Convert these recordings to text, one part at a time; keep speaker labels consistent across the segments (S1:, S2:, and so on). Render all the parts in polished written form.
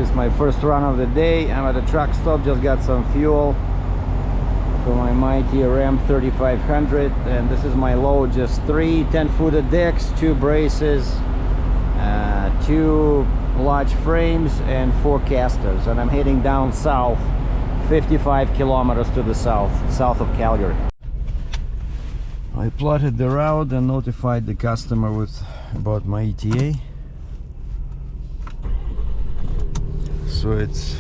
S1: This is my first run of the day. I'm at a truck stop, just got some fuel for my mighty Ram 3500, and this is my load. Just 3 10-footed decks, 2 braces, 2 large frames, and 4 casters, and I'm heading down south, 55 kilometers to the south of Calgary. I plotted the route and notified the customer about my ETA. So it's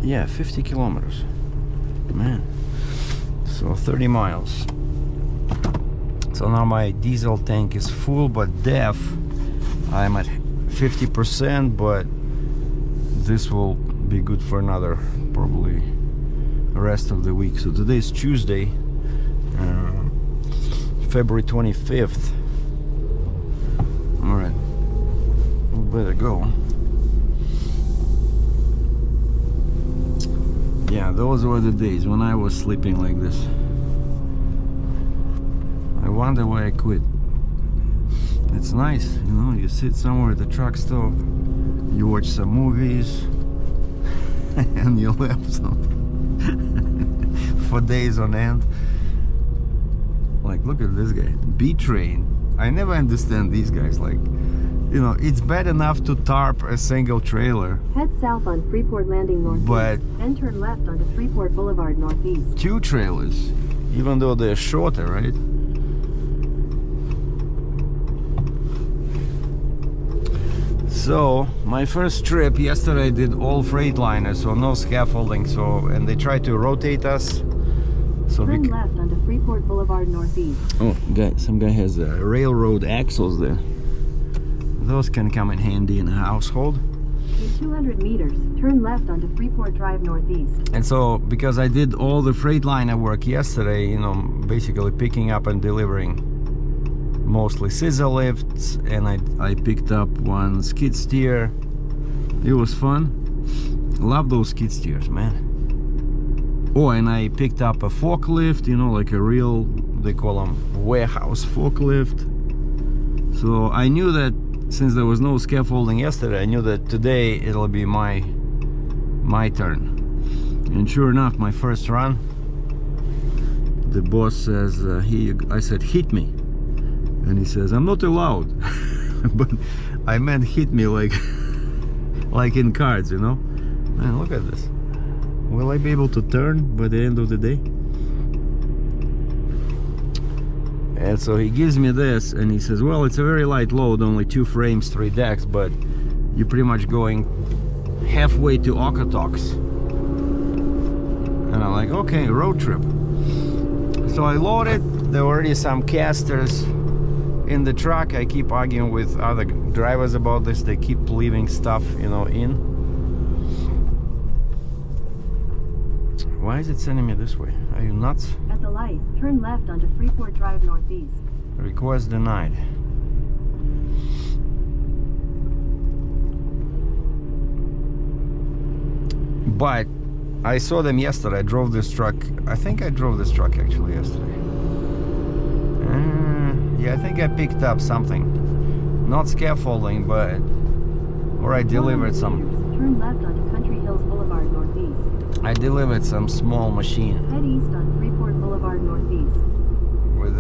S1: yeah, 50 kilometers, man. So 30 miles. So now my diesel tank is full, but DEF I'm at 50%, but this will be good for another probably the rest of the week. So today is Tuesday, February 25th. All right, we better go. Yeah, those were the days when I was sleeping like this. I wonder why I quit. It's nice, you know, you sit somewhere at the truck stop, you watch some movies, and you laugh for days on end. Like, look at this guy, B-Train. I never understand these guys. Like, you know, it's bad enough to tarp a single trailer.
S2: Head south on Freeport Landing northeast,
S1: but
S2: then turn left onto Freeport Boulevard northeast.
S1: 2 trailers, even though they're shorter, right? So my first trip yesterday, I did all Freightliner, so no scaffolding. So, and they tried to rotate us. So
S2: turn left onto Freeport Boulevard northeast.
S1: Oh, some guy has railroad axles there. Those can come in handy in a household.
S2: In 200 meters, turn left onto Freeport Drive northeast.
S1: And so, because I did all the Freightliner work yesterday, you know, basically picking up and delivering mostly scissor lifts, and I picked up 1 skid steer. It was fun. Love those skid steers, man. Oh, and I picked up a forklift, you know, like a real, they call them warehouse forklift. So I knew that since there was no scaffolding yesterday, I knew that today it'll be my turn. And sure enough, my first run, the boss says, I said, hit me. And he says, I'm not allowed. But I meant hit me like like in cards, you know. Man, look at this. Will I be able to turn by the end of the day? And so he gives me this and he says, well, it's a very light load, only 2 frames, 3 decks, but you're pretty much going halfway to Okotoks. And I'm like, okay, road trip. So I loaded. There were already some casters in the truck. I keep arguing with other drivers about this. They keep leaving stuff, you know, in. Why is it sending me this way? Are you nuts?
S2: At the light, turn left onto Freeport Drive northeast.
S1: Request denied. But I saw them yesterday. I drove this truck. I think I drove this truck actually yesterday. Yeah, I think I picked up something. Not scaffolding, but or I delivered some.
S2: Turn left onto Country Hills Boulevard northeast.
S1: I delivered some small machine.
S2: Head east on Freeport Boulevard northeast.
S1: With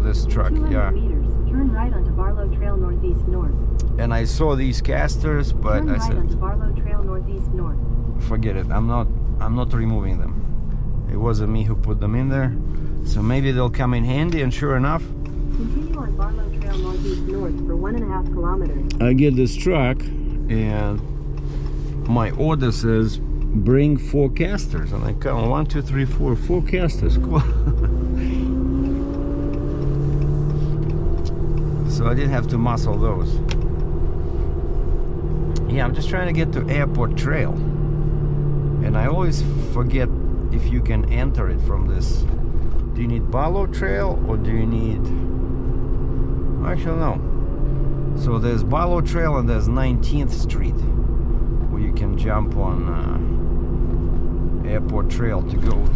S1: this truck,
S2: 200
S1: yeah.
S2: meters, turn right onto Barlow Trail northeast north.
S1: And I saw these casters, but
S2: turn
S1: I
S2: right
S1: said,
S2: onto Barlow Trail northeast north.
S1: forget it. I'm not removing them. It wasn't me who put them in there. So maybe they'll come in handy, and sure enough,
S2: continue on Barlow Trail northeast north for 1.5 kilometers.
S1: I get this truck and my order says bring 4 casters, and I count 1, 2, 3, 4, 4 casters. Cool. So I didn't have to muscle those. Yeah, I'm just trying to get to Airport Trail, and I always forget if you can enter it from this. Do you need Barlow Trail or do you need, actually no. So there's Barlow Trail and there's 19th Street where you can jump on Airport Trail to go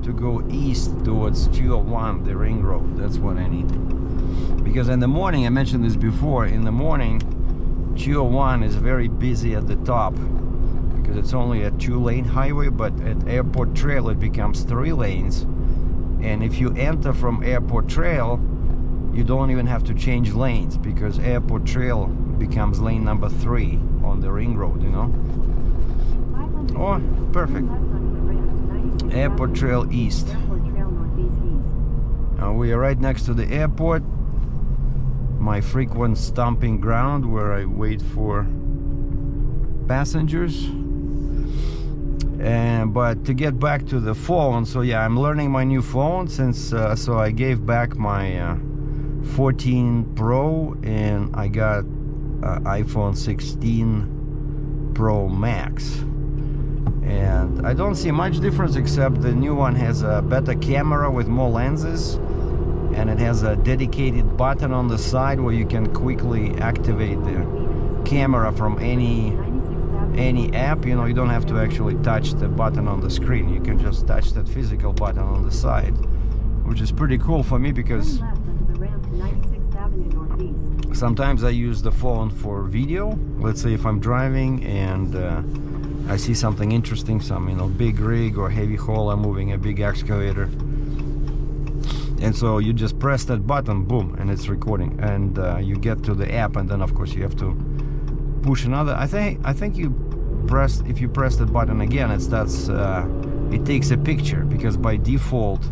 S1: to go east towards 201, the ring road. That's what I need. Because in the morning, I mentioned this before, in the morning 201 is very busy at the top because it's only a 2-lane highway, but at Airport Trail it becomes 3 lanes. And if you enter from Airport Trail, you don't even have to change lanes because Airport Trail becomes lane number 3 on the ring road, you know. Oh, perfect. Airport Trail East. We are right next to the airport, my frequent stomping ground where I wait for passengers. But to get back to the phone, so yeah, I'm learning my new phone since so I gave back my 14 Pro and I got iPhone 16 Pro Max. And I don't see much difference except the new one has a better camera with more lenses, and it has a dedicated button on the side where you can quickly activate the camera from any app. You know, you don't have to actually touch the button on the screen. You can just touch that physical button on the side, which is pretty cool for me because sometimes I use the phone for video. Let's say if I'm driving and I see something interesting, some, you know, big rig or heavy haul, I'm moving a big excavator, and so you just press that button, boom, and it's recording, and you get to the app, and then of course you have to push another. I think you press, if you press that button again, it starts it takes a picture, because by default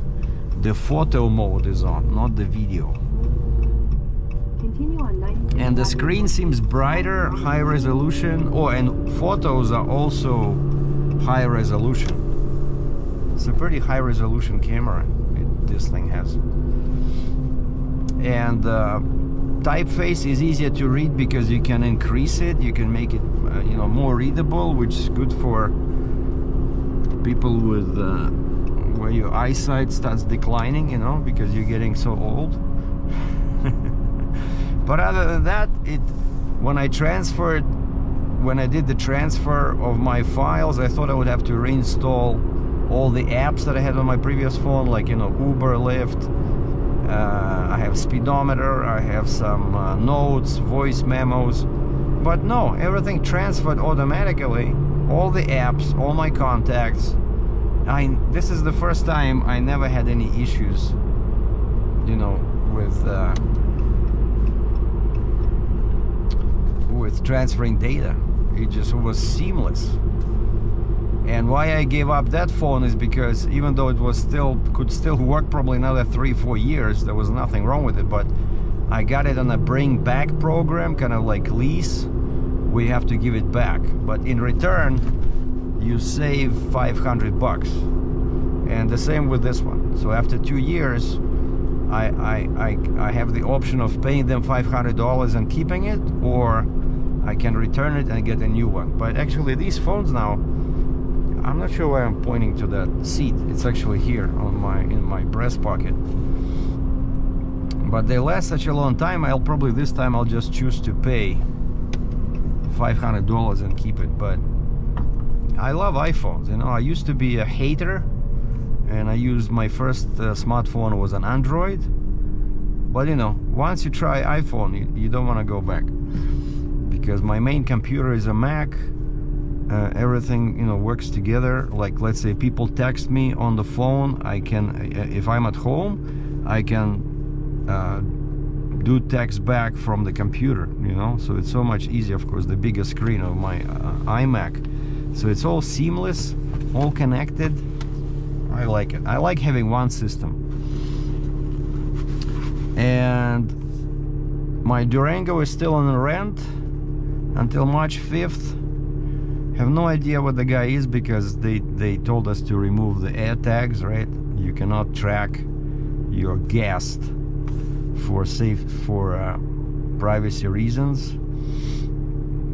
S1: the photo mode is on, not the video. And the screen seems brighter, high resolution. Oh, and photos are also high resolution. It's a pretty high resolution camera this thing has. And typeface is easier to read because you can increase it, you can make it you know, more readable, which is good for people with where your eyesight starts declining, you know, because you're getting so old. But other than that, when I did the transfer of my files, I thought I would have to reinstall all the apps that I had on my previous phone, like, you know, Uber, Lyft. I have speedometer, I have some notes, voice memos. But no, everything transferred automatically. All the apps, all my contacts. This is the first time I never had any issues, you know, with transferring data. It just was seamless. And why I gave up that phone is because even though it was could still work probably another 3-4 years, there was nothing wrong with it, but I got it on a bring back program, kind of like lease. We have to give it back, but in return you save $500, and the same with this one. So after 2 years I have the option of paying them $500 and keeping it, or I can return it and get a new one. But actually these phones now, I'm not sure why I'm pointing to that seat. It's actually here on in my breast pocket. But they last such a long time. This time I'll just choose to pay $500 and keep it. But I love iPhones. You know, I used to be a hater, and I used my first smartphone was an Android. But you know, once you try iPhone, you don't want to go back. Because my main computer is a Mac. Everything, you know, works together. Like, let's say people text me on the phone, I can, if I'm at home, I can do text back from the computer, you know. So it's so much easier. Of course, the bigger screen of my iMac, so it's all seamless, all connected. I like it. I like having one system. And my Durango is still on rent until March 5th. Have no idea what the guy is, because they told us to remove the air tags, right? You cannot track your guest for privacy reasons,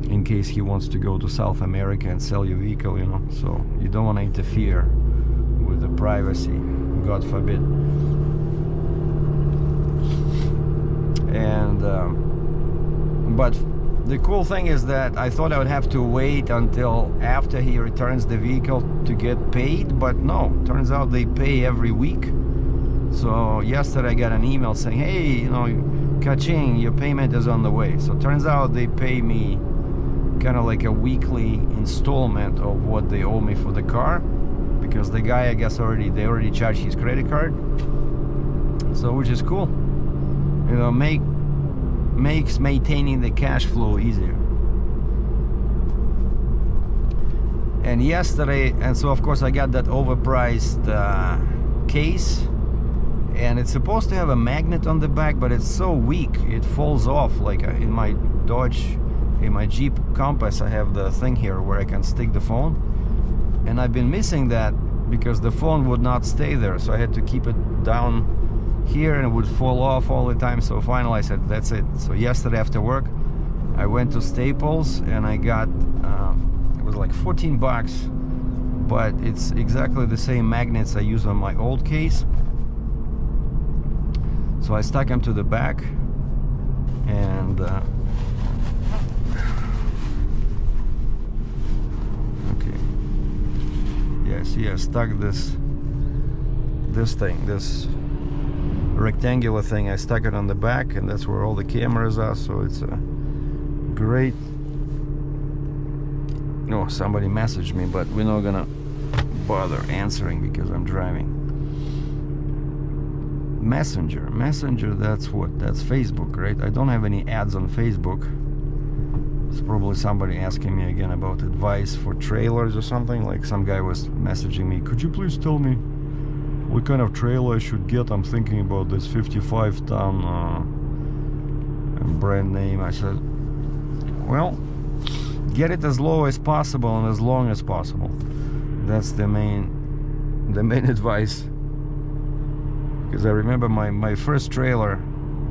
S1: in case he wants to go to South America and sell your vehicle, you know. So you don't want to interfere with the privacy, God forbid. And but The cool thing is that I thought I would have to wait until after he returns the vehicle to get paid, but no, turns out they pay every week. So yesterday I got an email saying, hey, you know, ka-ching, your payment is on the way. So turns out they pay me kind of like a weekly installment of what they owe me for the car, because the guy, I guess, they already charged his credit card. So which is cool, you know, makes maintaining the cash flow easier. And yesterday, and so of course I got that overpriced case, and it's supposed to have a magnet on the back, but it's so weak it falls off. Like in my Dodge, in my Jeep Compass, I have the thing here where I can stick the phone, and I've been missing that because the phone would not stay there, so I had to keep it down here and it would fall off all the time. So finally I said, that's it. So yesterday after work I went to Staples and I got it was like 14 bucks, but it's exactly the same magnets I use on my old case. So I stuck them to the back, and okay, yeah, see, I stuck this rectangular thing, I stuck it on the back, and that's where all the cameras are. So it's a great. No, somebody messaged me, but we're not gonna bother answering because I'm driving. Messenger, that's Facebook, right? I don't have any ads on Facebook. It's probably somebody asking me again about advice for trailers or something. Like some guy was messaging me, could you please tell me what kind of trailer I should get? I'm thinking about this 55-ton brand name. I said, well, get it as low as possible and as long as possible. That's the main advice. Because I remember my first trailer,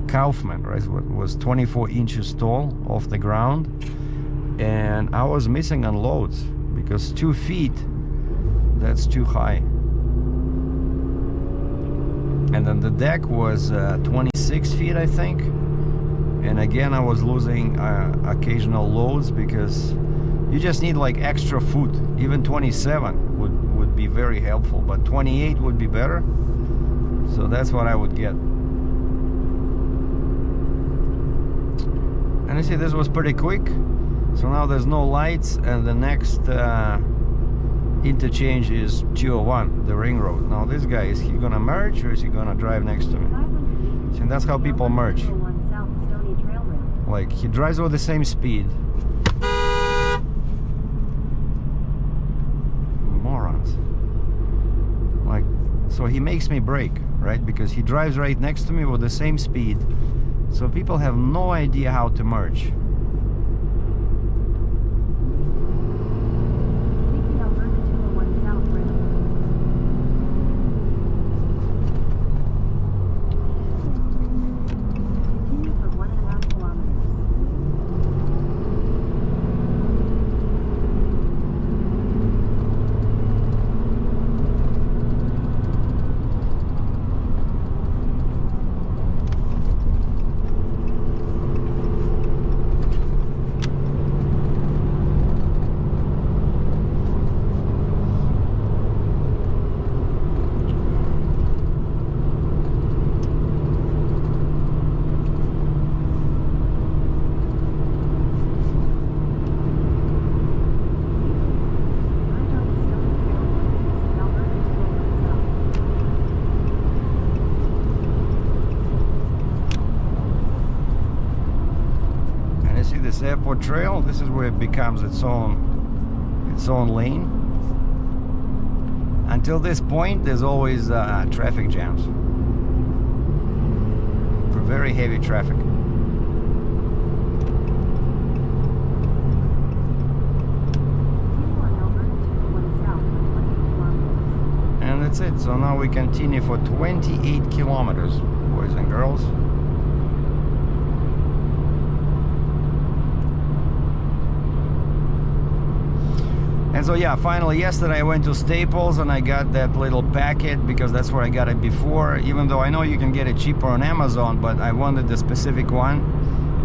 S1: Kaufman, right, was 24 inches tall off the ground, and I was missing on loads because 2 feet, that's too high. And then the deck was 26 feet, I think. And again, I was losing occasional loads because you just need like extra foot. Even 27 would be very helpful, but 28 would be better. So that's what I would get. And you see, this was pretty quick. So now there's no lights, and the next interchange is 201, the ring road. Now this guy, is he gonna merge or is he gonna drive next to me? See, that's how people merge. Like, he drives with the same speed. Morons. Like, so he makes me brake, right? Because he drives right next to me with the same speed. So people have no idea how to merge. This airport trail, this is where it becomes its own lane. Until this point, there's always traffic jams. Very heavy traffic. And that's it. So now we continue for 28 kilometers, boys and girls. And so yeah, finally yesterday I went to Staples and I got that little packet because that's where I got it before, even though I know you can get it cheaper on Amazon, but I wanted the specific one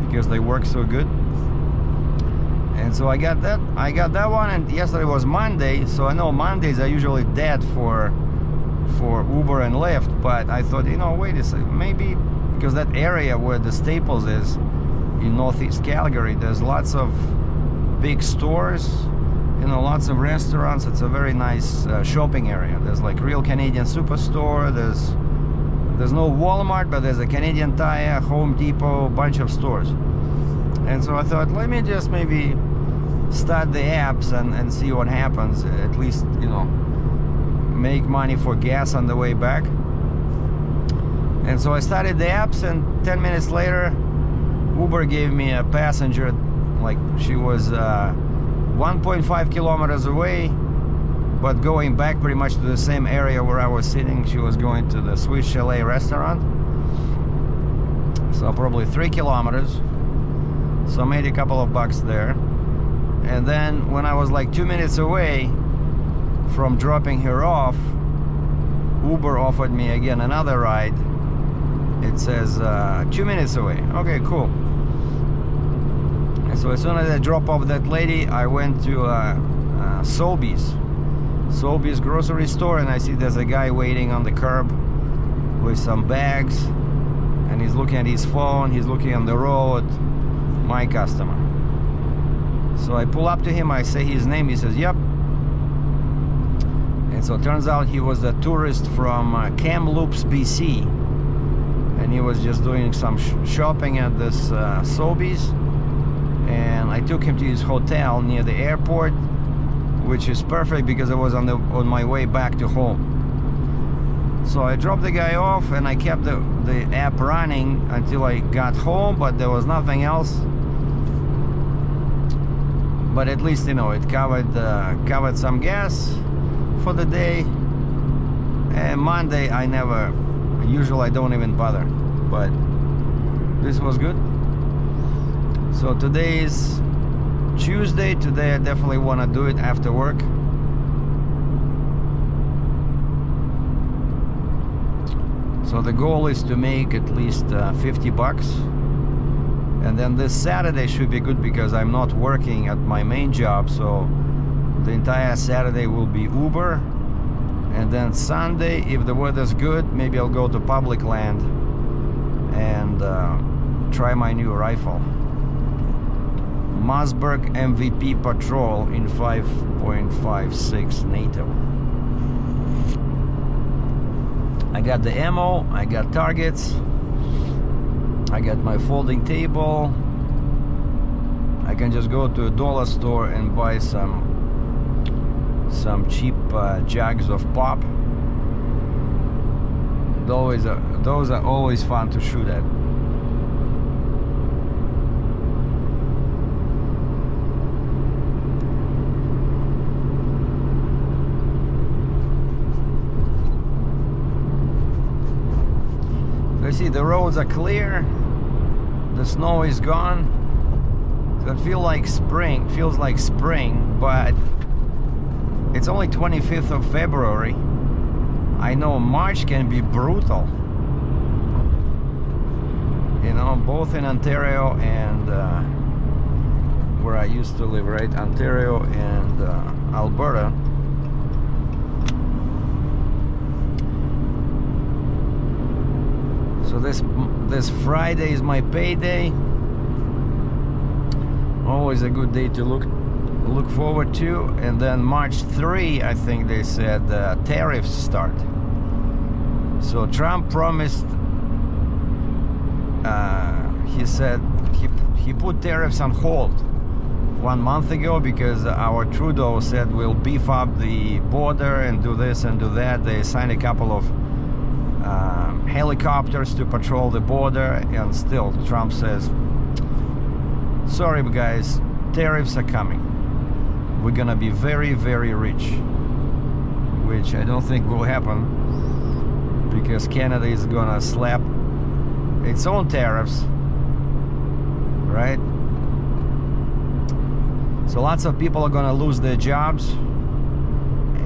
S1: because they work so good. And so I got that one, and yesterday was Monday, so I know Mondays are usually dead for Uber and Lyft, but I thought, wait a second, maybe because that area where the Staples is in Northeast Calgary, there's lots of big stores, lots of restaurants. It's a very nice shopping area. There's like real Canadian Superstore. There's no Walmart, but there's a Canadian Tire, Home Depot, bunch of stores. And so I thought, let me just maybe start the apps and see what happens. At least, make money for gas on the way back. And so I started the apps, and 10 minutes later, Uber gave me a passenger, like she was 1.5 kilometers away, but going back pretty much to the same area where I was sitting. She was going to the Swiss Chalet restaurant, so probably 3 kilometers. So I made a couple of bucks there. And then when I was like 2 minutes away from dropping her off, Uber offered me again another ride. It says 2 minutes away. Okay, cool. And so as soon as I drop off that lady, I went to Sobeys grocery store, and I see there's a guy waiting on the curb with some bags, and he's looking at his phone, he's looking on the road. My customer. So I pull up to him, I say his name, he says, yep. And so it turns out he was a tourist from Kamloops, BC, and he was just doing some shopping at this Sobeys, and I took him to his hotel near the airport, which is perfect because I was on my way back to home. So I dropped the guy off, and I kept the app running until I got home, but there was nothing else. But at least, it covered some gas for the day. And Monday, usually I don't even bother, but this was good. So today is Tuesday. Today I definitely want to do it after work. So the goal is to make at least 50 bucks. And then this Saturday should be good because I'm not working at my main job. So the entire Saturday will be Uber. And then Sunday, if the weather's good, maybe I'll go to public land and try my new rifle. Mossberg MVP Patrol in 5.56 NATO. I got the ammo, I got targets, I got my folding table. I can just go to a dollar store and buy some cheap jugs of pop. Those are always fun to shoot at. You see, the roads are clear, the snow is gone, so it feels like spring, but it's only 25th of February. I know March can be brutal, both in Ontario and where I used to live, right? Ontario and Alberta. So this Friday is my payday. Always a good day to look forward to. And then March 3, I think they said tariffs start. So Trump promised. He said he put tariffs on hold 1 month ago because our Trudeau said we'll beef up the border and do this and do that. They signed a couple of helicopters to patrol the border, and still Trump says, sorry guys, tariffs are coming. We're gonna be very, very rich, which I don't think will happen because Canada is gonna slap its own tariffs, right? So lots of people are gonna lose their jobs,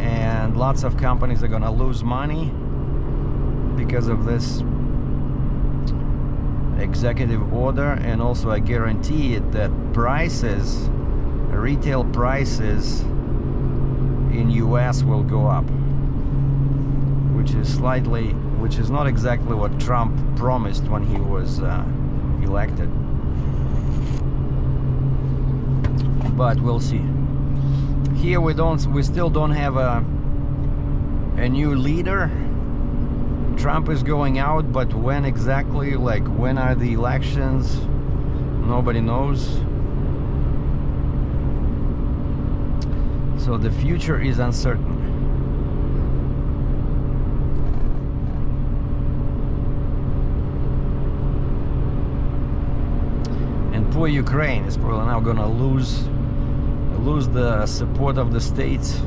S1: and lots of companies are gonna lose money because of this executive order. And also I guarantee it that prices retail prices in US will go up, which is not exactly what Trump promised when he was elected, but we'll see. Here we still don't have a new leader. Trump is going out, but when exactly, like when are the elections, nobody knows. So the future is uncertain. And poor Ukraine is probably now gonna lose the support of the states,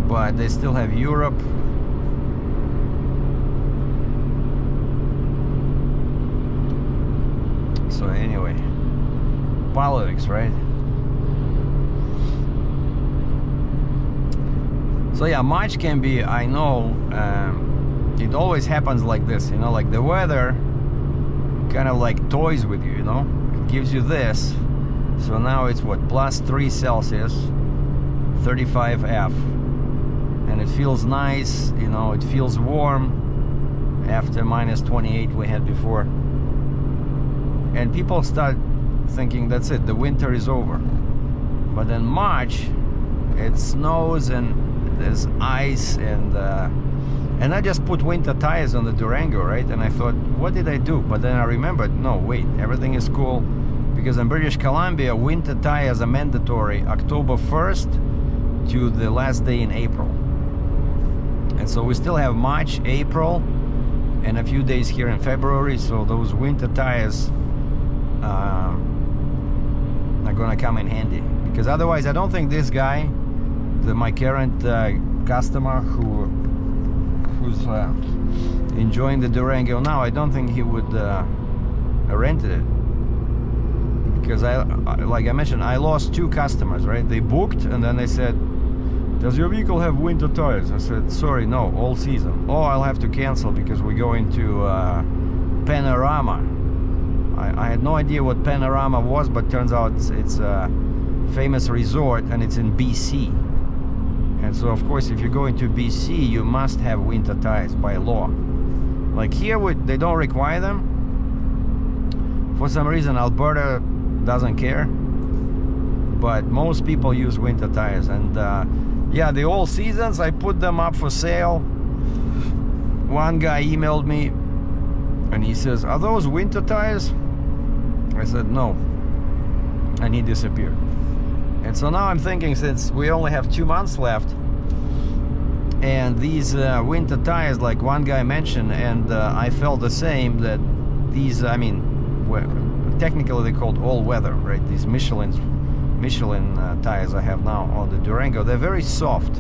S1: but they still have Europe. So anyway, politics, right? So yeah, March can be, I know, it always happens like this, you know, like the weather kind of like toys with you, you know, it gives you this. So now it's what, +3 Celsius, 35 F, and it feels nice, you know, it feels warm after -28 we had before. And people start thinking that's it, the winter is over. But in March, it snows and there's ice, and I just put winter tires on the Durango, right? And I thought, what did I do? But then I remembered, no, wait, everything is cool. Because in British Columbia, winter tires are mandatory October 1st to the last day in April. And so we still have March, April, and a few days here in February. So those winter tires are gonna come in handy. Because otherwise, I don't think this guy, my current customer who's enjoying the Durango now, I don't think he would rent it. Because like I mentioned, I lost 2 customers, right? They booked and then they said, does your vehicle have winter tires? I said, sorry, no, all season. Oh, I'll have to cancel because we're going to Panorama. I had no idea what Panorama was, but turns out it's a famous resort and it's in BC. And so of course, if you're going to BC, you must have winter tires by law. Like here, they don't require them. For some reason, Alberta doesn't care, but most people use winter tires. And yeah, the all seasons, I put them up for sale. One guy emailed me and he says, are those winter tires? I said no, and he disappeared. And so now I'm thinking, since we only have 2 months left, and these winter tires, like one guy mentioned, and I felt the same, that these, I mean, technically they're called all-weather, right? These Michelin tires I have now on the Durango, they're very soft.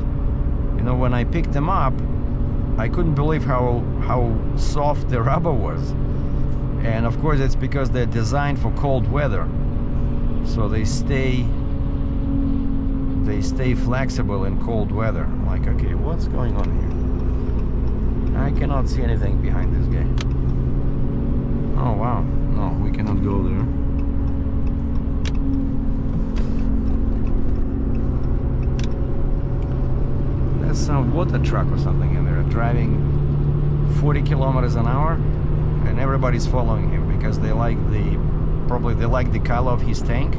S1: You know, when I picked them up, I couldn't believe how soft the rubber was. And of course, it's because they're designed for cold weather, so they stay flexible in cold weather. I'm like, okay, what's going on here? I cannot see anything behind this guy. Oh wow, no, we cannot go there. There's some water truck or something in there driving 40 kilometers an hour, and everybody's following him because they like probably they like the color of his tank.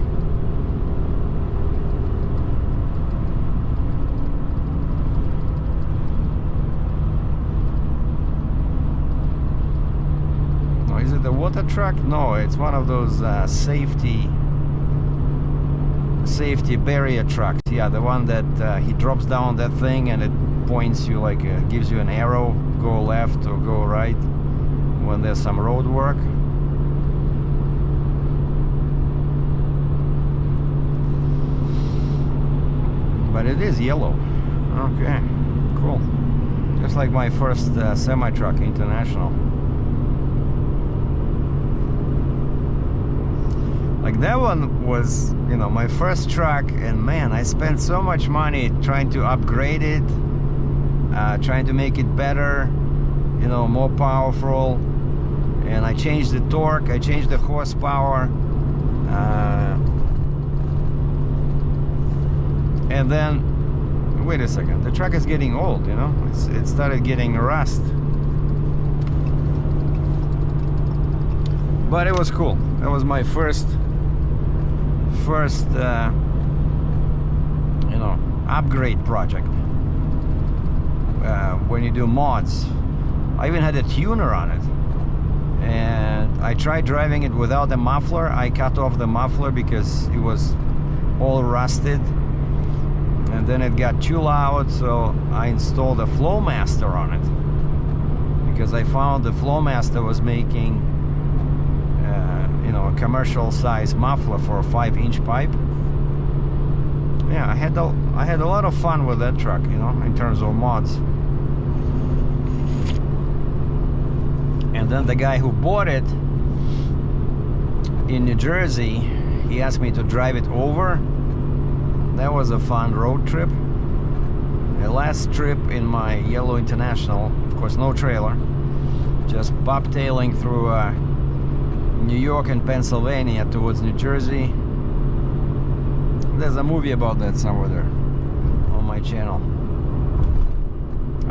S1: Is it the water truck? No, it's one of those safety barrier trucks. Yeah, the one that he drops down that thing and it points you, like gives you an arrow, go left or go right when there's some road work. But it is yellow. Okay, cool. Just like my first semi-truck international. Like that one was, you know, my first truck, and man, I spent so much money trying to upgrade it, trying to make it better, you know, more powerful. And I changed the torque, I changed the horsepower, And then, wait a second, the truck is getting old, you know, it started getting rust. But it was cool. That was my first you know, upgrade project. When you do mods, I even had a tuner on it, and I tried driving it without the muffler. I cut off the muffler because it was all rusted, and then it got too loud, so I installed a Flowmaster on it, because I found the Flowmaster was making you know, a commercial size muffler for a 5-inch pipe. Yeah, I had a lot of fun with that truck, you know, in terms of mods. And then the guy who bought it in New Jersey, he asked me to drive it over. That was a fun road trip. The last trip in my Yellow International, of course no trailer, just bobtailing through New York and Pennsylvania towards New Jersey. There's a movie about that somewhere there on my channel.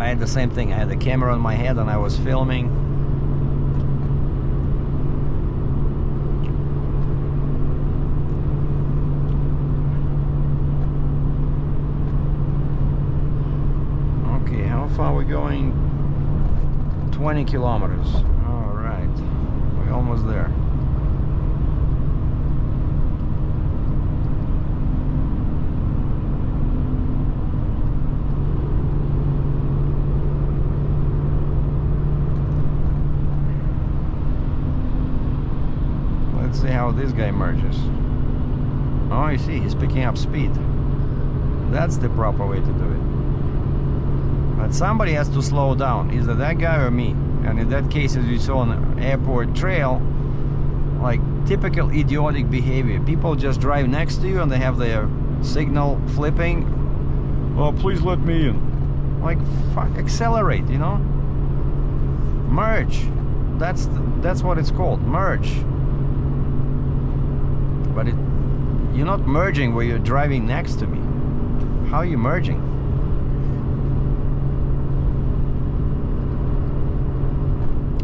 S1: I had the same thing. I had the camera on my head and I was filming. Okay, how far are we going? 20 kilometers. All right, we're almost there. See how this guy merges. Oh, you see, he's picking up speed. That's the proper way to do it. But somebody has to slow down, either that guy or me. And in that case, as you saw on the airport trail, like typical idiotic behavior. People just drive next to you and they have their signal flipping. Oh, please let me in. Like, fuck, accelerate, you know? Merge. That's what it's called, merge. But you're not merging where you're driving next to me. How are you merging?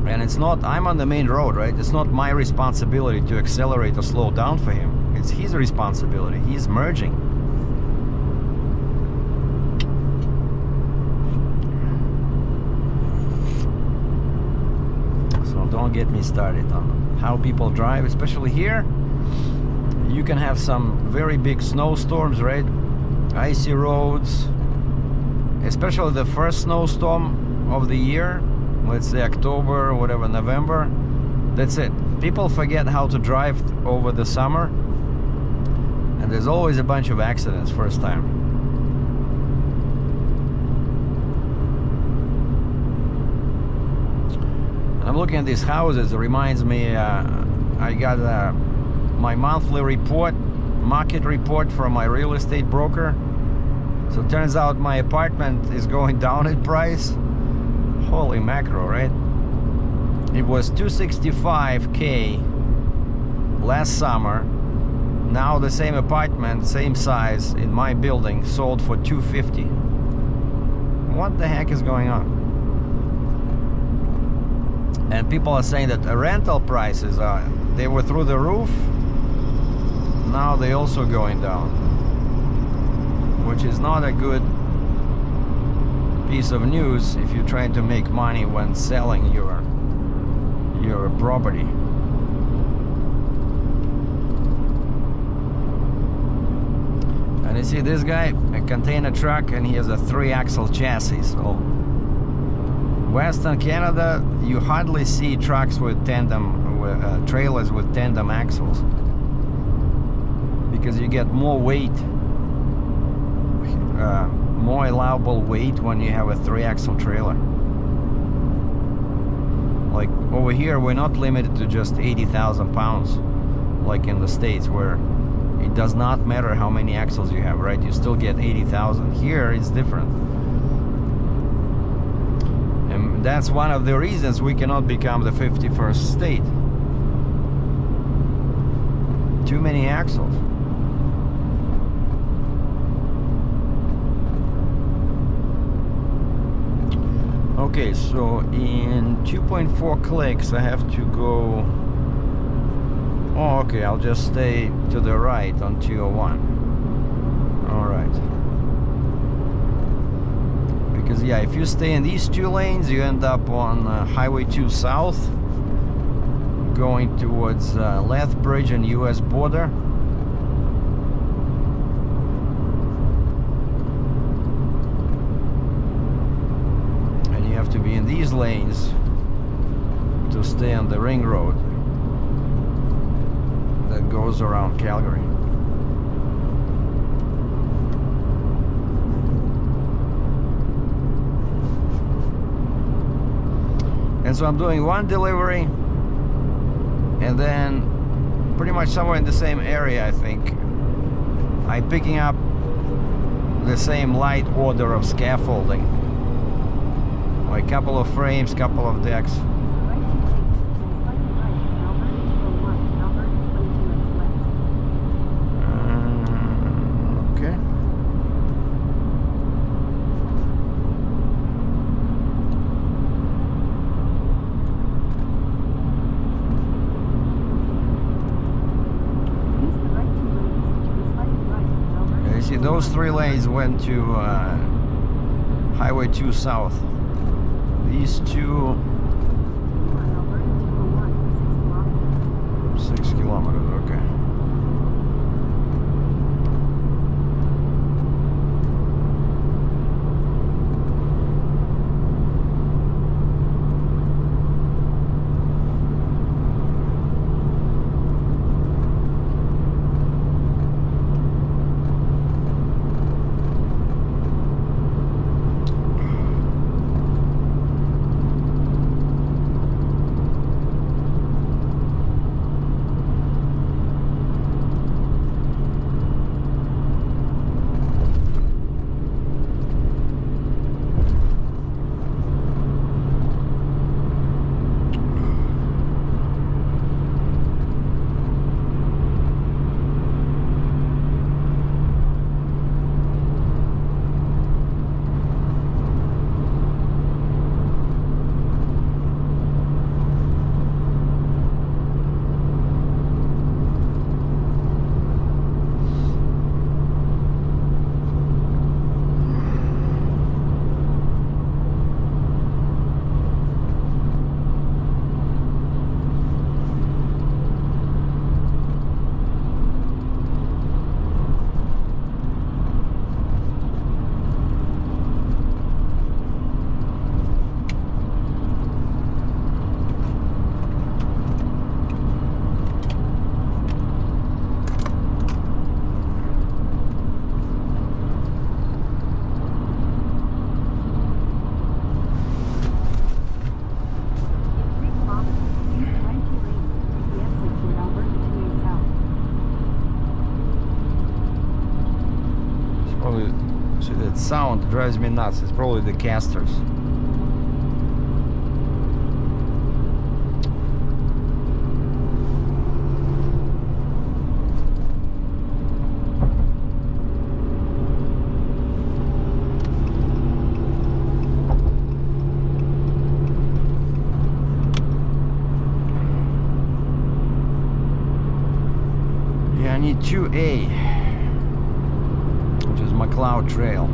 S1: And it's not, I'm on the main road, right? It's not my responsibility to accelerate or slow down for him. It's his responsibility. He's merging. So don't get me started on how people drive, especially here. You can have some very big snowstorms, right? Icy roads, especially the first snowstorm of the year, let's say October or whatever, November. That's it. People forget how to drive over the summer, and there's always a bunch of accidents first time. And I'm looking at these houses. It reminds me, I got my monthly report, market report from my real estate broker. So it turns out my apartment is going down in price. Holy mackerel, right? It was $265K last summer. Now the same apartment, same size in my building, sold for $250. What the heck is going on? And people are saying that the rental prices they were through the roof. Now they're also going down, which is not a good piece of news if you're trying to make money when selling your property. And you see this guy, a container truck, and he has a 3-axle chassis. So Western Canada, you hardly see trucks with tandem, trailers with tandem axles, because you get more weight, more allowable weight when you have a 3-axle trailer. Like over here, we're not limited to just 80,000 pounds, like in the States, where it does not matter how many axles you have, right? You still get 80,000. Here, it's different. And that's one of the reasons we cannot become the 51st state. Too many axles. Okay, so in 2.4 clicks I have to go. Oh, okay, I'll just stay to the right on 201. All right. Because yeah, if you stay in these two lanes, you end up on Highway 2 South, going towards Lethbridge and US border. And you have to be in these lanes to stay on the ring road that goes around Calgary. And so I'm doing one delivery, and then pretty much somewhere in the same area, I think, I'm picking up the same light order of scaffolding, like a couple of frames, couple of decks. Okay. You see, those 3 lanes went to Highway 2 South. These 2, 6 kilometers, okay. See, that sound drives me nuts. It's probably the casters. Yeah, I need 2A, which is McLeod Trail.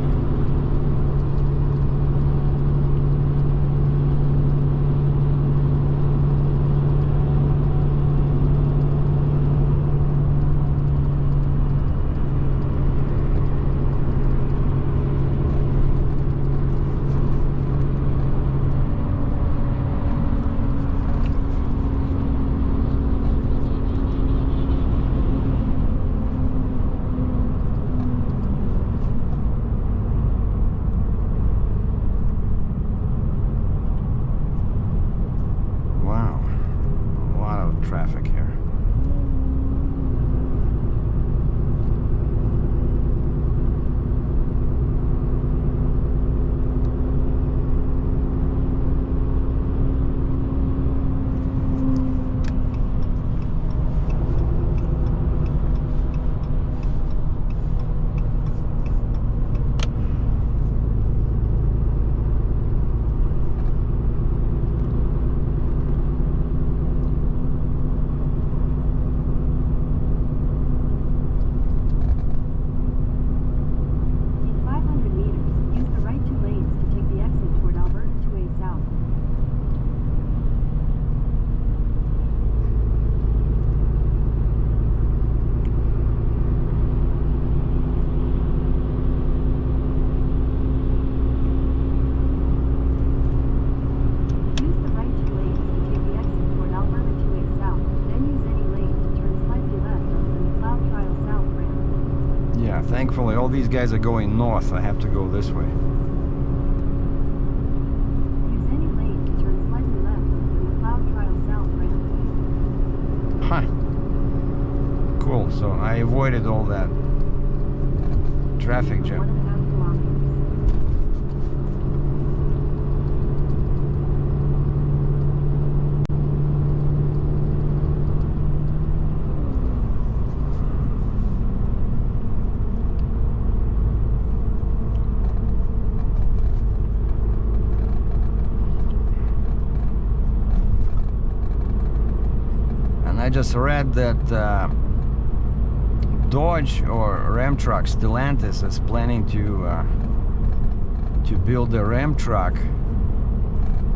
S1: carefully. All these guys are going north. I have to go this way.
S2: Use any lane to turn slightly left on the McLeod Trial South right away.
S1: Huh. Cool. So I avoided all that traffic jam.
S2: 1.5 kilometers.
S1: I just read that Dodge or Ram truck Stellantis is planning to build a Ram truck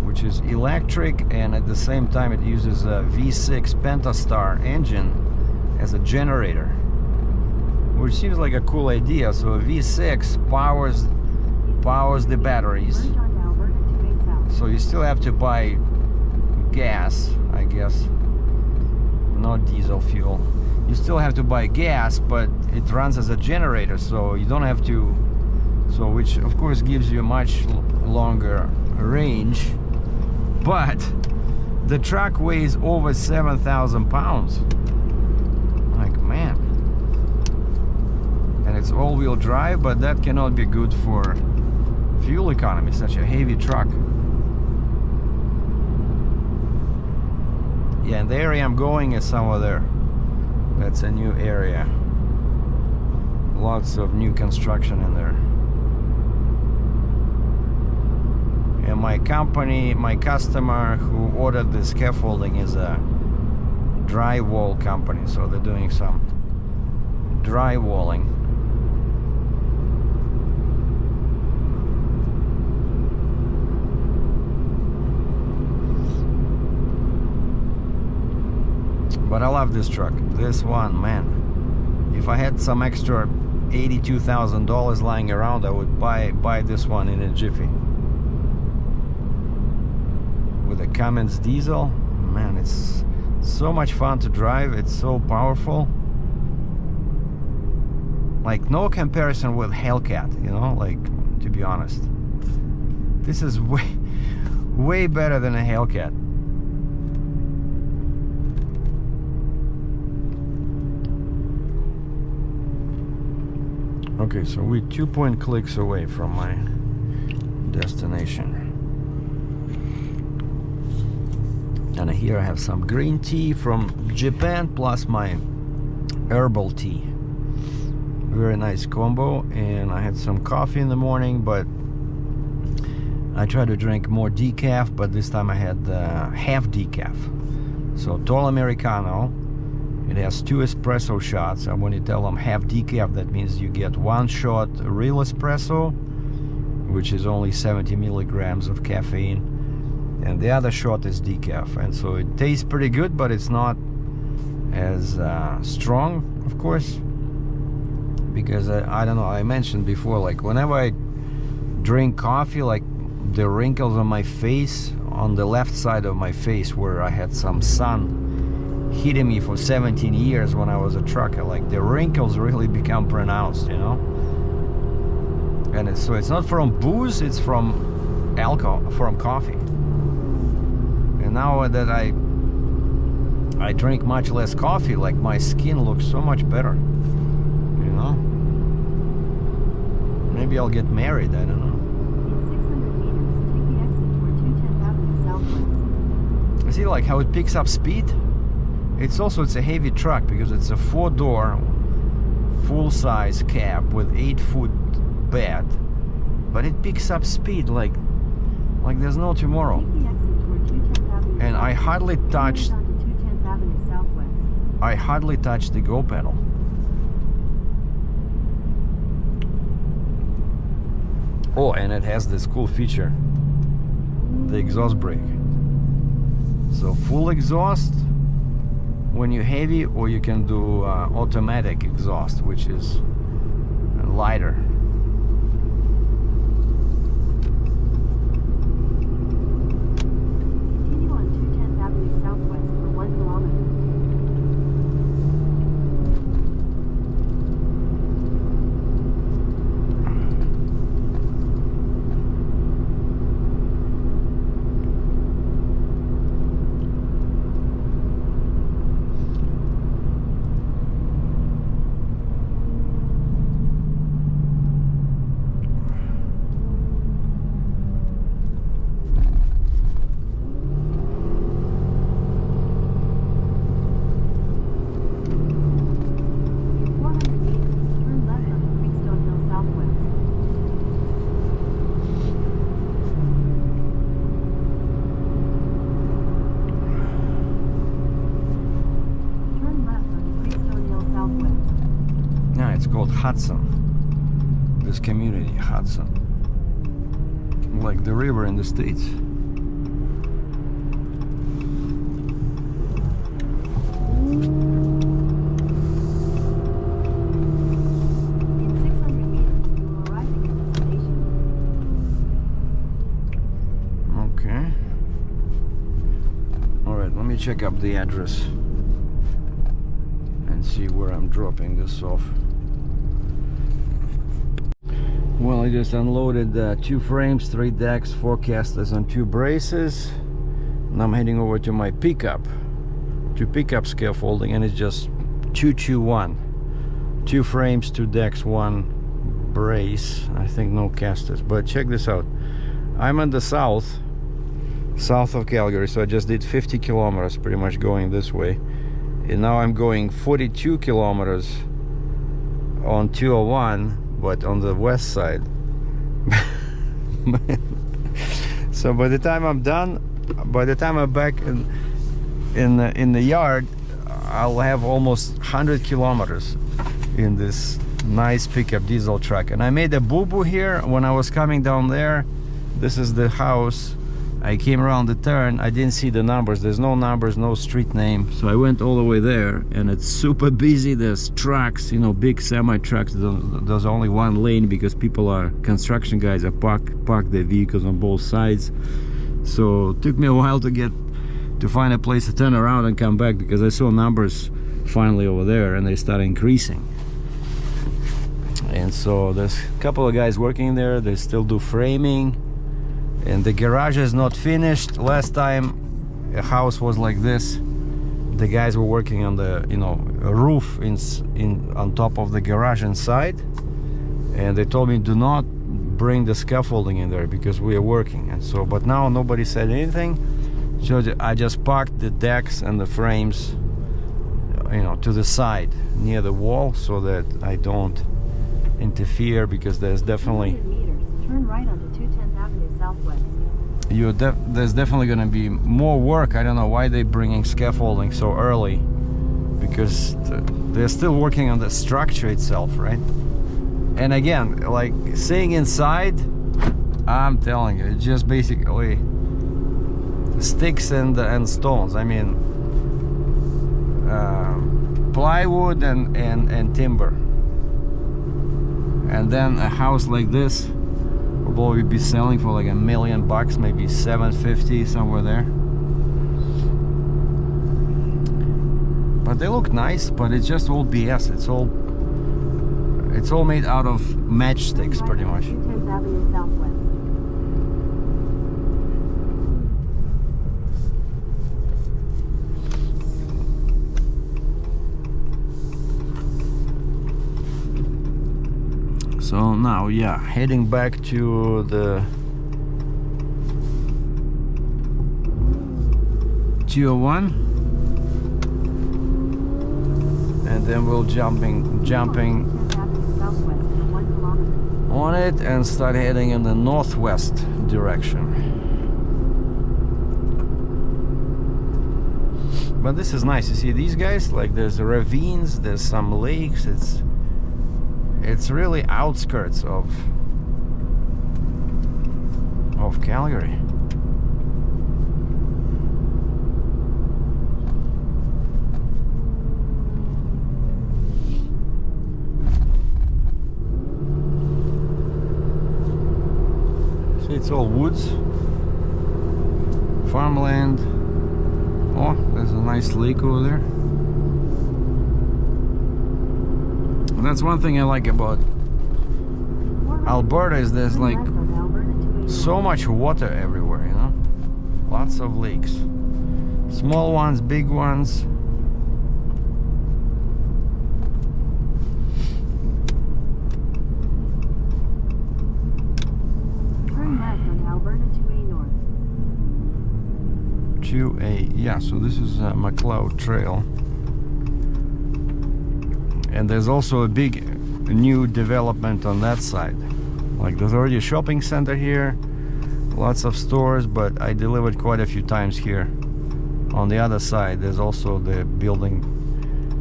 S1: which is electric, and at the same time it uses a V6 Pentastar engine as a generator, which seems like a cool idea. So a V6 powers the batteries,
S2: Merge onto Alberta 2A South.
S1: so you still have to buy gas, I guess. Not diesel fuel. You still have to buy gas, but it runs as a generator, so you don't have to, so which of course gives you a much longer range, but the truck weighs over 7,000 pounds. Like, man. And it's all-wheel drive, but that cannot be good for fuel economy, such a heavy truck. Yeah, and the area I'm going is somewhere there. That's a new area. Lots of new construction in there. And my company, my customer who ordered the scaffolding is a drywall company, so they're doing some drywalling. But I love this truck. This one, man. If I had some extra $82,000 lying around, I would buy this one in a jiffy. With a Cummins diesel, man, it's so much fun to drive. It's so powerful. Like, no comparison with Hellcat, you know, like, to be honest. This is way better than a Hellcat. Okay, so we're 2 clicks away from my destination. And here I have some green tea from Japan plus my herbal tea. Very nice combo. And I had some coffee in the morning, but I tried to drink more decaf, but this time I had half decaf. So tall Americano. It has 2 espresso shots, and when you tell them half decaf, that means you get 1 shot real espresso, which is only 70 milligrams of caffeine, and the other shot is decaf. And so it tastes pretty good, but it's not as strong, of course, because I don't know, I mentioned before, like, whenever I drink coffee, like, the wrinkles on my face, on the left side of my face where I had some sun hitting me for 17 years when I was a trucker, like, the wrinkles really become pronounced, you know. And it's not from booze, it's from alcohol, from coffee. And now that I drink much less coffee, like, my skin looks so much better, you know. Maybe I'll get married, I don't know.
S2: In 600 meters, take the exit toward 210th Avenue Southwest.
S1: You see, like, how it picks up speed? It's a heavy truck because it's a 4-door full-size cab with 8-foot bed, but it picks up speed like there's no tomorrow.
S2: Take the exit toward 210th Avenue
S1: And I
S2: Southwest.
S1: hardly touched
S2: Merge onto 210th Avenue Southwest.
S1: the go pedal. Oh, and it has this cool feature, the exhaust brake. So full exhaust when you're heavy, or you can do automatic exhaust, which is lighter.
S2: Continue on 210th Avenue Southwest for 1 kilometer.
S1: called Hudson. This community, Hudson, like the river in the States. Check up the address and see where I'm dropping this off. Well, I just unloaded 2 frames, 3 decks, 4 casters and 2 braces, and I'm heading over to my pickup to pick up scaffolding, and it's just 221, 2 frames, 2 decks, 1 brace. I think no casters, but check this out. I'm in the south of Calgary, so I just did 50 kilometers pretty much going this way, and now I'm going 42 kilometers on 201, but on the west side. So by the time I'm done, by the time I'm back in the yard, I'll have almost 100 kilometers in this nice pickup diesel truck. And I made a boo-boo here when I was coming down there. This is the house. I came around the turn, I didn't see the numbers, there's no numbers, no street name, so I went all the way there, and it's super busy. There's trucks, you know, big semi trucks. There's only one lane because people are, construction guys are park their vehicles on both sides. So it took me a while to find a place to turn around and come back, because I saw numbers finally over there and they started increasing. And so there's a couple of guys working there, they still do framing. And the garage is not finished. Last time a house was like this, the guys were working on the, you know, roof on top of the garage inside, and they told me do not bring the scaffolding in there because we are working. And so, but now nobody said anything, so I just parked the decks and the frames, you know, to the side near the wall so that I don't interfere, because there's definitely
S2: turn right onto 210th Avenue Southwest.
S1: There's definitely going to be more work. I don't know why they're bringing scaffolding so early, because they're still working on the structure itself, right? And again, like seeing inside, I'm telling you, it's just basically sticks and stones. I mean, plywood and timber. And then a house like this will probably be selling for like $1 million, maybe 750, somewhere there. But they look nice, but it's just all BS. It's all made out of matchsticks, pretty much.
S2: 210th Avenue Southwest.
S1: So now, yeah, heading back to the 201, and then we'll jumping on it and start heading in the northwest direction. But this is nice. You see these guys, like there's ravines, there's some lakes. It's really outskirts of Calgary. See, it's all woods, farmland. Oh, there's a nice lake over there. And that's one thing I like about Alberta, is there's like so much water everywhere, you know? Lots of lakes. Small ones, big ones.
S2: Turn left on Alberta 2A North.
S1: 2A, yeah, so this is McLeod Trail. And there's also a big new development on that side. Like there's already a shopping center here, lots of stores, but I delivered quite a few times here. On the other side, there's also the building,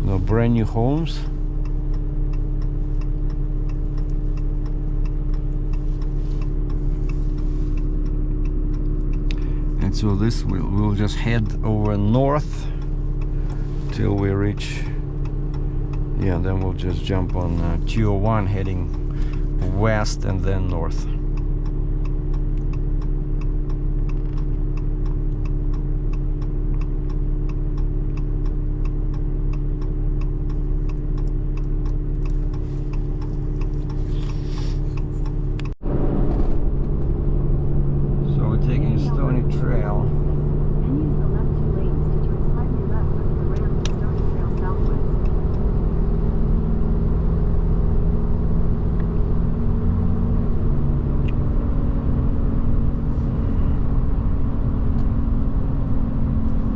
S1: you know, brand new homes. Alright, so this we'll just head over north till we reach, yeah, then we'll just jump on 201 heading west and then north. Trail.
S2: And use the left 2 lanes to turn slightly left onto the ramp to Stony Trail Southwest.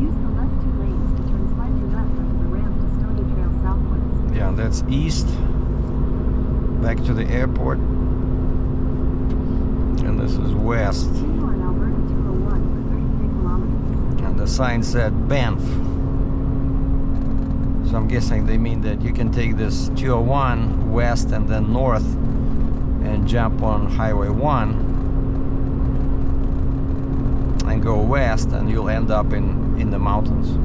S2: Use the left 2 lanes to turn slightly left onto the ramp to Stony Trail Southwest.
S1: Yeah, that's east. Back to the airport. And this is west. The sign said Banff, so I'm guessing they mean that you can take this 201 west and then north and jump on Highway 1 and go west, and you'll end up in the mountains.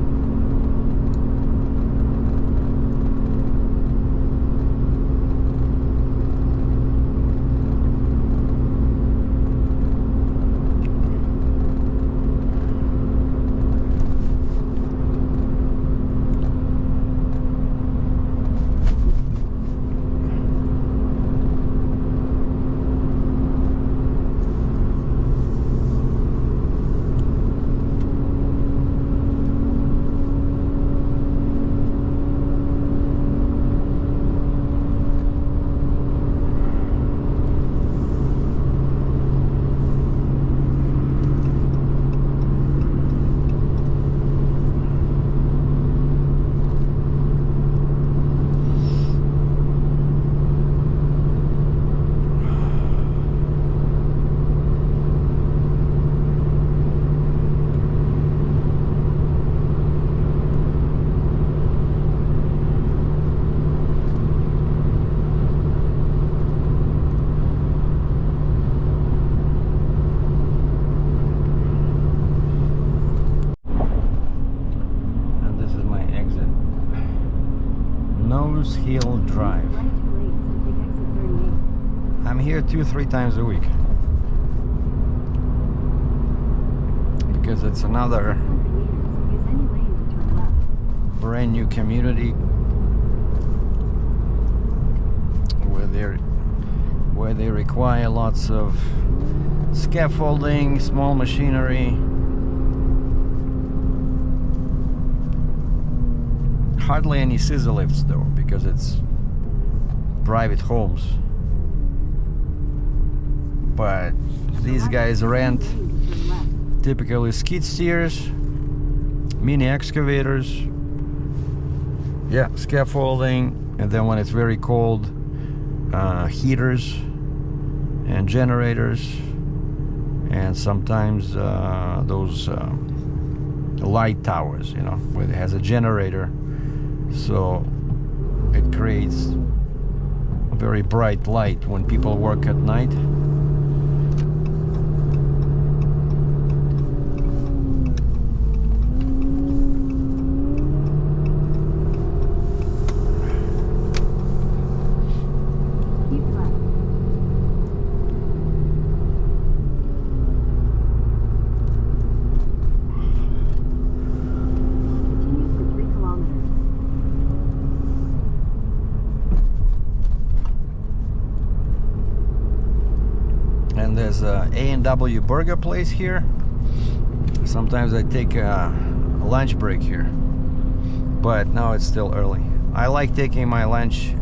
S1: Hill Drive. I'm here 2-3 times a week because it's another brand new community where they require lots of scaffolding, small machinery. Hardly any scissor lifts though, because it's private homes. But these guys rent typically skid steers, mini excavators, yeah, scaffolding, and then when it's very cold, heaters and generators, and sometimes those light towers, you know, where it has a generator. So it creates a very bright light when people work at night. There's a A&W burger place here. Sometimes I take a lunch break here, but now it's still early. I like taking my lunch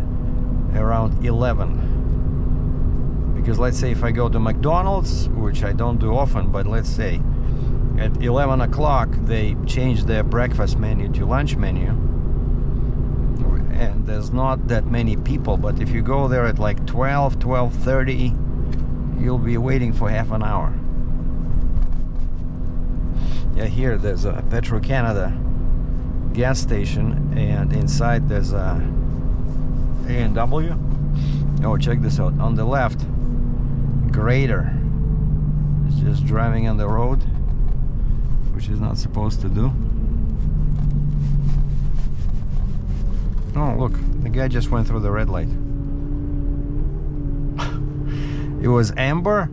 S1: around 11, because let's say if I go to McDonald's, which I don't do often, but let's say at 11 o'clock they change their breakfast menu to lunch menu, and there's not that many people. But if you go there at like 12:30, you'll be waiting for half an hour. Yeah, here there's a Petro-Canada gas station, and inside there's a A&W. Oh, check this out. On the left, grader is just driving on the road. which is not supposed to do. Oh, look, the guy just went through the red light. It was amber,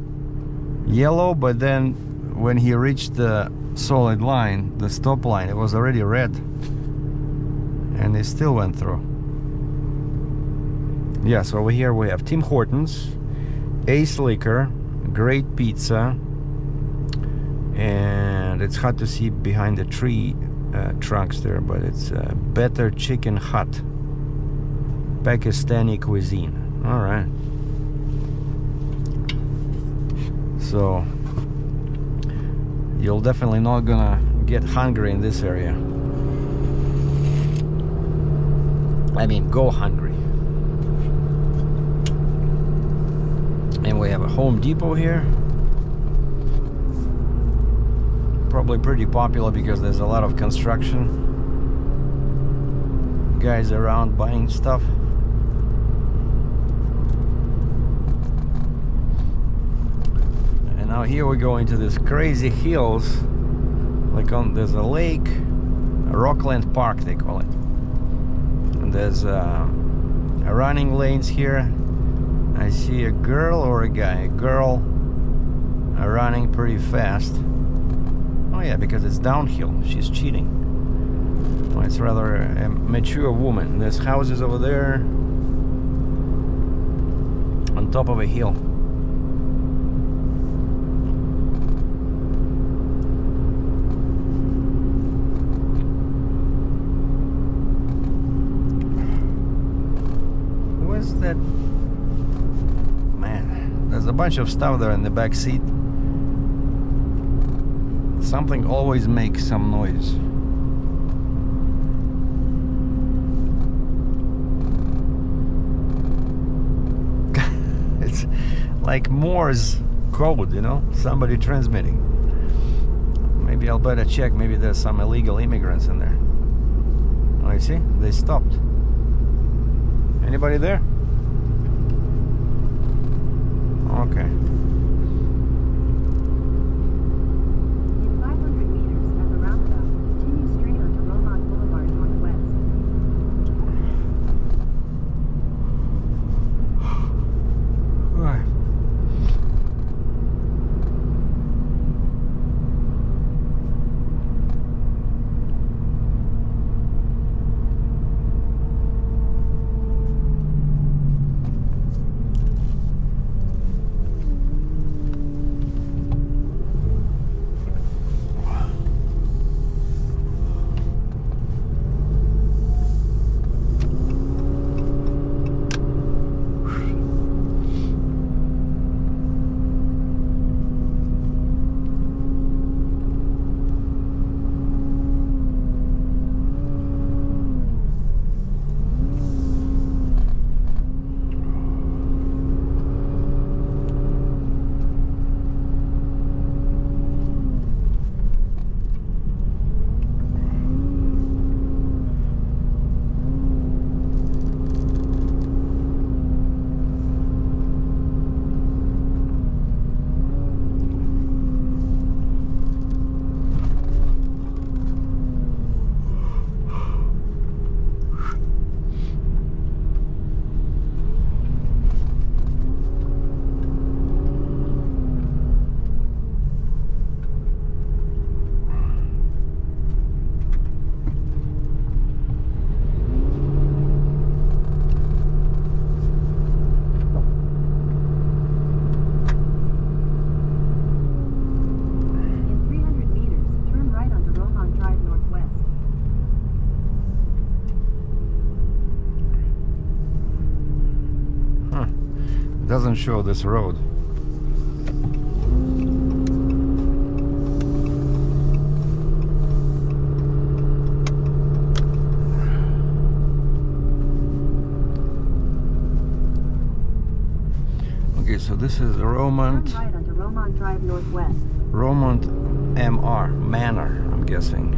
S1: yellow, but then when he reached the solid line, the stop line, it was already red. And it still went through. Yeah, so over here we have Tim Hortons, Ace Liquor, Great Pizza, and it's hard to see behind the tree trunks there, but it's Better Chicken Hut, Pakistani cuisine. All right. So you're definitely not gonna get hungry in this area. I mean, go hungry. And we have a Home Depot here. Probably pretty popular because there's a lot of construction guys around buying stuff. And now here we go into these crazy hills. Like there's a lake, a Rockland Park they call it. And there's running lanes here. I see a girl or a guy. A girl running pretty fast. Oh yeah, because it's downhill. She's cheating. Well, it's rather a mature woman. There's houses over there on top of a hill. Where's that? Man, there's a bunch of stuff there in the back seat. Something always makes some noise. It's like Morse code, you know, somebody transmitting. Maybe I'll better check. Maybe there's some illegal immigrants in there. Oh, you see? They stopped. Anybody there? Okay. Doesn't show this road. Okay, so this is Romont.
S2: Turn right onto Romont Drive Northwest.
S1: Romont Manor, I'm guessing.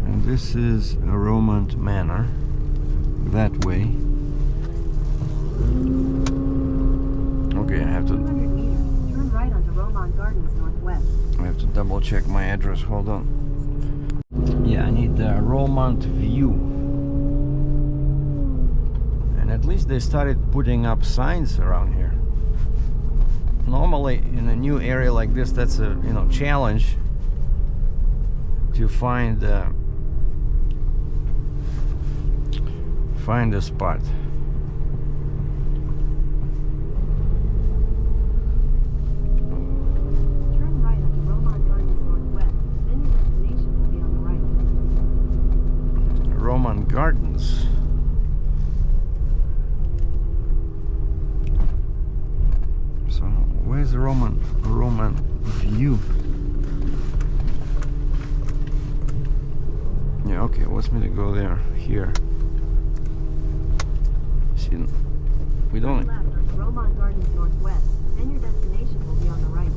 S1: And this is a Romont Manor. That way. Okay, I have to.
S2: 200 meters. Turn right onto Roman Gardens northwest.
S1: I have to double check my address. Hold on. Yeah, I need the Romont View. And at least they started putting up signs around here. Normally in a new area like this, that's a challenge to find a spot.
S2: Turn right onto Roman Gardens northwest, then your destination will be on the right.
S1: Roman Gardens. So where's the Roman View? Yeah, okay, wants me to go there. Here. See, we don't.
S2: Turn left onto Roman Gardens northwest, then your destination will be on the right.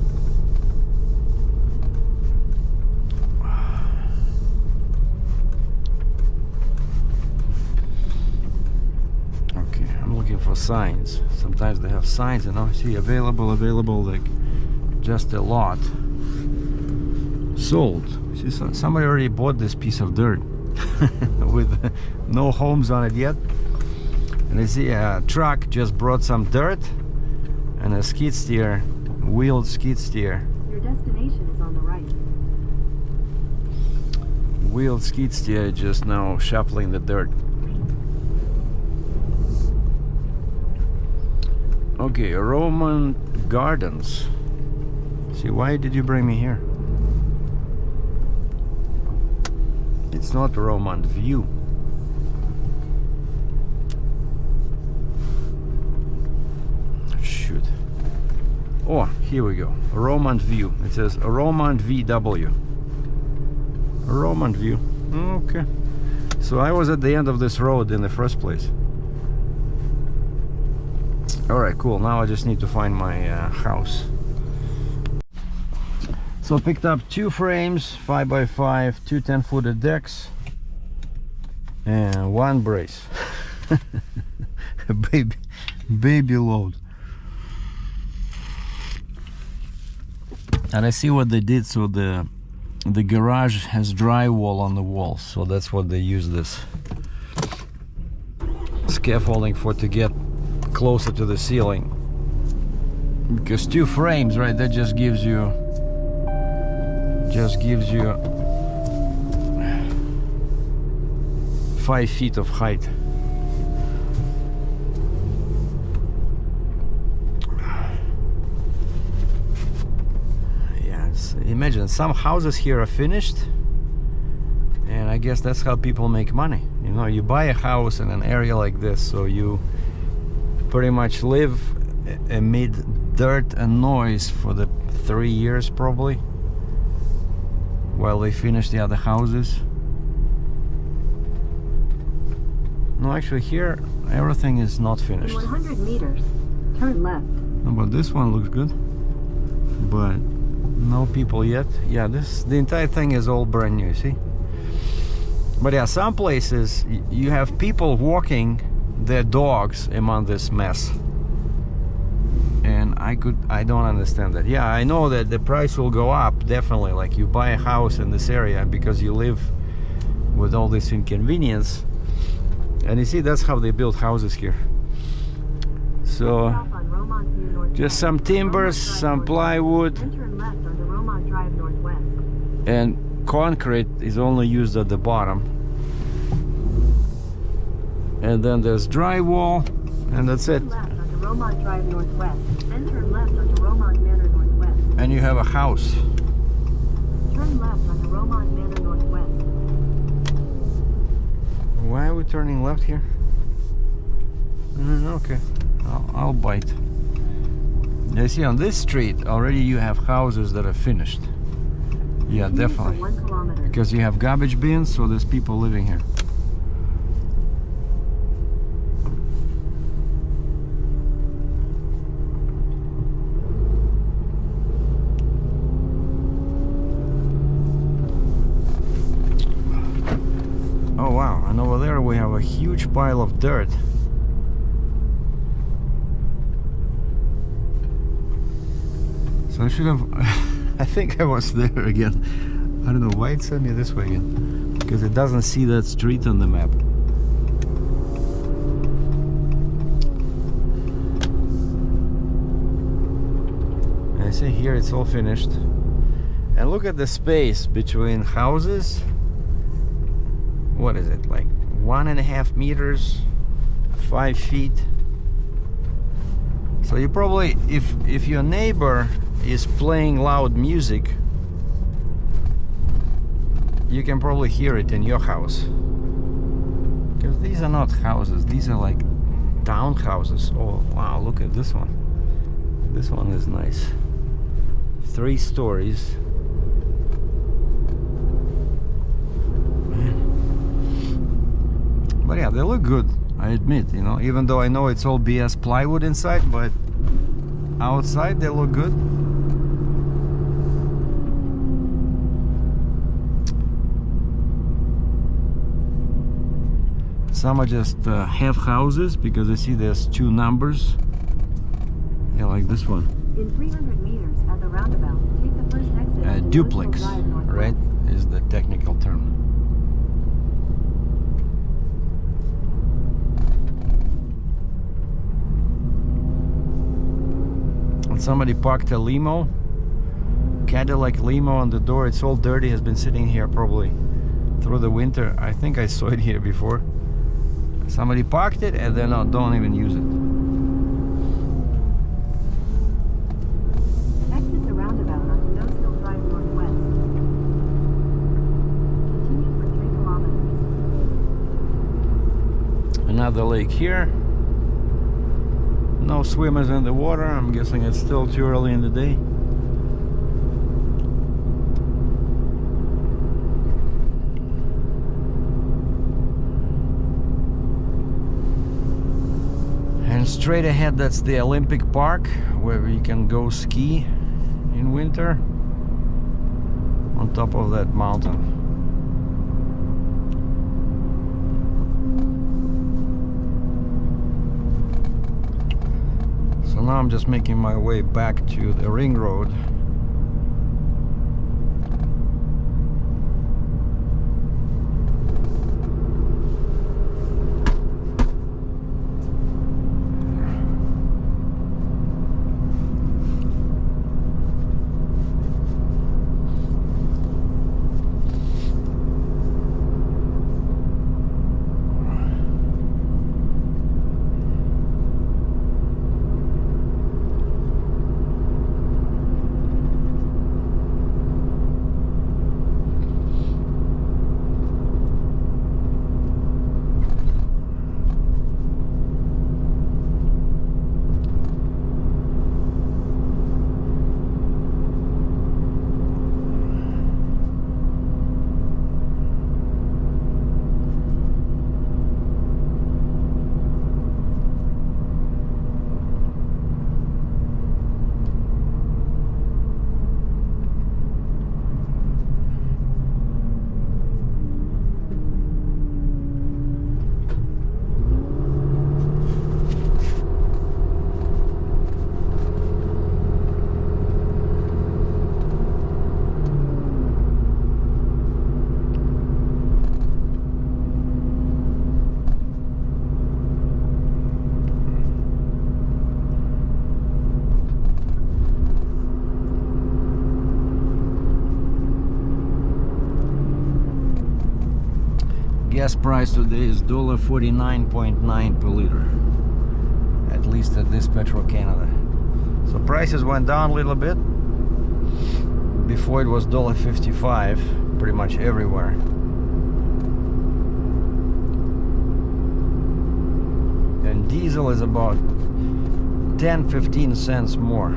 S1: Okay, I'm looking for signs. Sometimes they have signs, and I see available, like just a lot. Sold. See, somebody already bought this piece of dirt with no homes on it yet. And I see a truck just brought some dirt and a skid steer, wheeled skid steer.
S2: Your destination is on the right.
S1: Wheeled skid steer just now shuffling the dirt. Okay, Roman Gardens. See, why did you bring me here? It's not Roman View. Shoot. Oh, here we go. Roman View. It says Roman VW. Roman View. Okay. So I was at the end of this road in the first place. Alright, cool. Now I just need to find my house. So I picked up 2 frames, 5x5, 2 10-footed decks, and 1 brace. A baby load. And I see what they did. So the garage has drywall on the walls, so that's what they use this scaffolding for, to get closer to the ceiling. Because 2 frames, right, that just gives you 5 feet of height. Yeah, imagine some houses here are finished, and I guess that's how people make money. You buy a house in an area like this, so you pretty much live amid dirt and noise for the 3 years probably, while they finish the other houses. No, actually here everything is not finished.
S2: In 100 meters, turn left.
S1: No, but this one looks good, but no people yet. Yeah, the entire thing is all brand new, see? But yeah, some places you have people walking their dogs among this mess, and I don't understand that. Yeah, I know that the price will go up, definitely. Like, you buy a house in this area because you live with all this inconvenience, and you see, that's how they build houses here. So just some timbers, some plywood, and concrete is only used at the bottom, and then there's drywall, and that's it.
S2: Romont Drive northwest, then turn left onto Romont Manor northwest.
S1: And you have a house.
S2: Turn left onto Romont Manor northwest.
S1: Why are we turning left here? Okay, I'll bite. You see, on this street already you have houses that are finished. Yeah, definitely.
S2: 1 kilometer.
S1: Because you have garbage bins, so there's people living here. Oh wow, and over there we have a huge pile of dirt. So So I should have. I think I was there again. I don't know why it sent me this way again. Because it doesn't see that street on the map. I see here it's all finished. And look at the space between houses. What is it, like 1.5 meters, 5 feet? So you probably, if your neighbor is playing loud music, you can probably hear it in your house. Because these are not houses, these are like townhouses. Oh wow, look at this one. This one is nice. 3 stories. But yeah, they look good, I admit, you know, even though I know it's all BS plywood inside, but outside they look good. Some are just half houses, because I see there's 2 numbers. Yeah, like this one.
S2: In 300 meters at the roundabout, take the first exit.
S1: Duplex, right, is the technical term. And somebody parked a limo, Cadillac limo on the door. It's all dirty, has been sitting here probably through the winter. I think I saw it here before. Somebody parked it and then don't even use it.
S2: Exit the roundabout onto Nose Hill Drive Northwest. Continue for 3 kilometers.
S1: Another lake here. No swimmers in the water. I'm guessing it's still too early in the day. And straight ahead, that's the Olympic Park, where you can go ski in winter on top of that mountain. So now I'm just making my way back to the ring road. Gas price today is $1.49.9 per liter, at least at this Petro Canada. So prices went down a little bit. Before it was $1.55 pretty much everywhere. And diesel is about 10-15 cents more.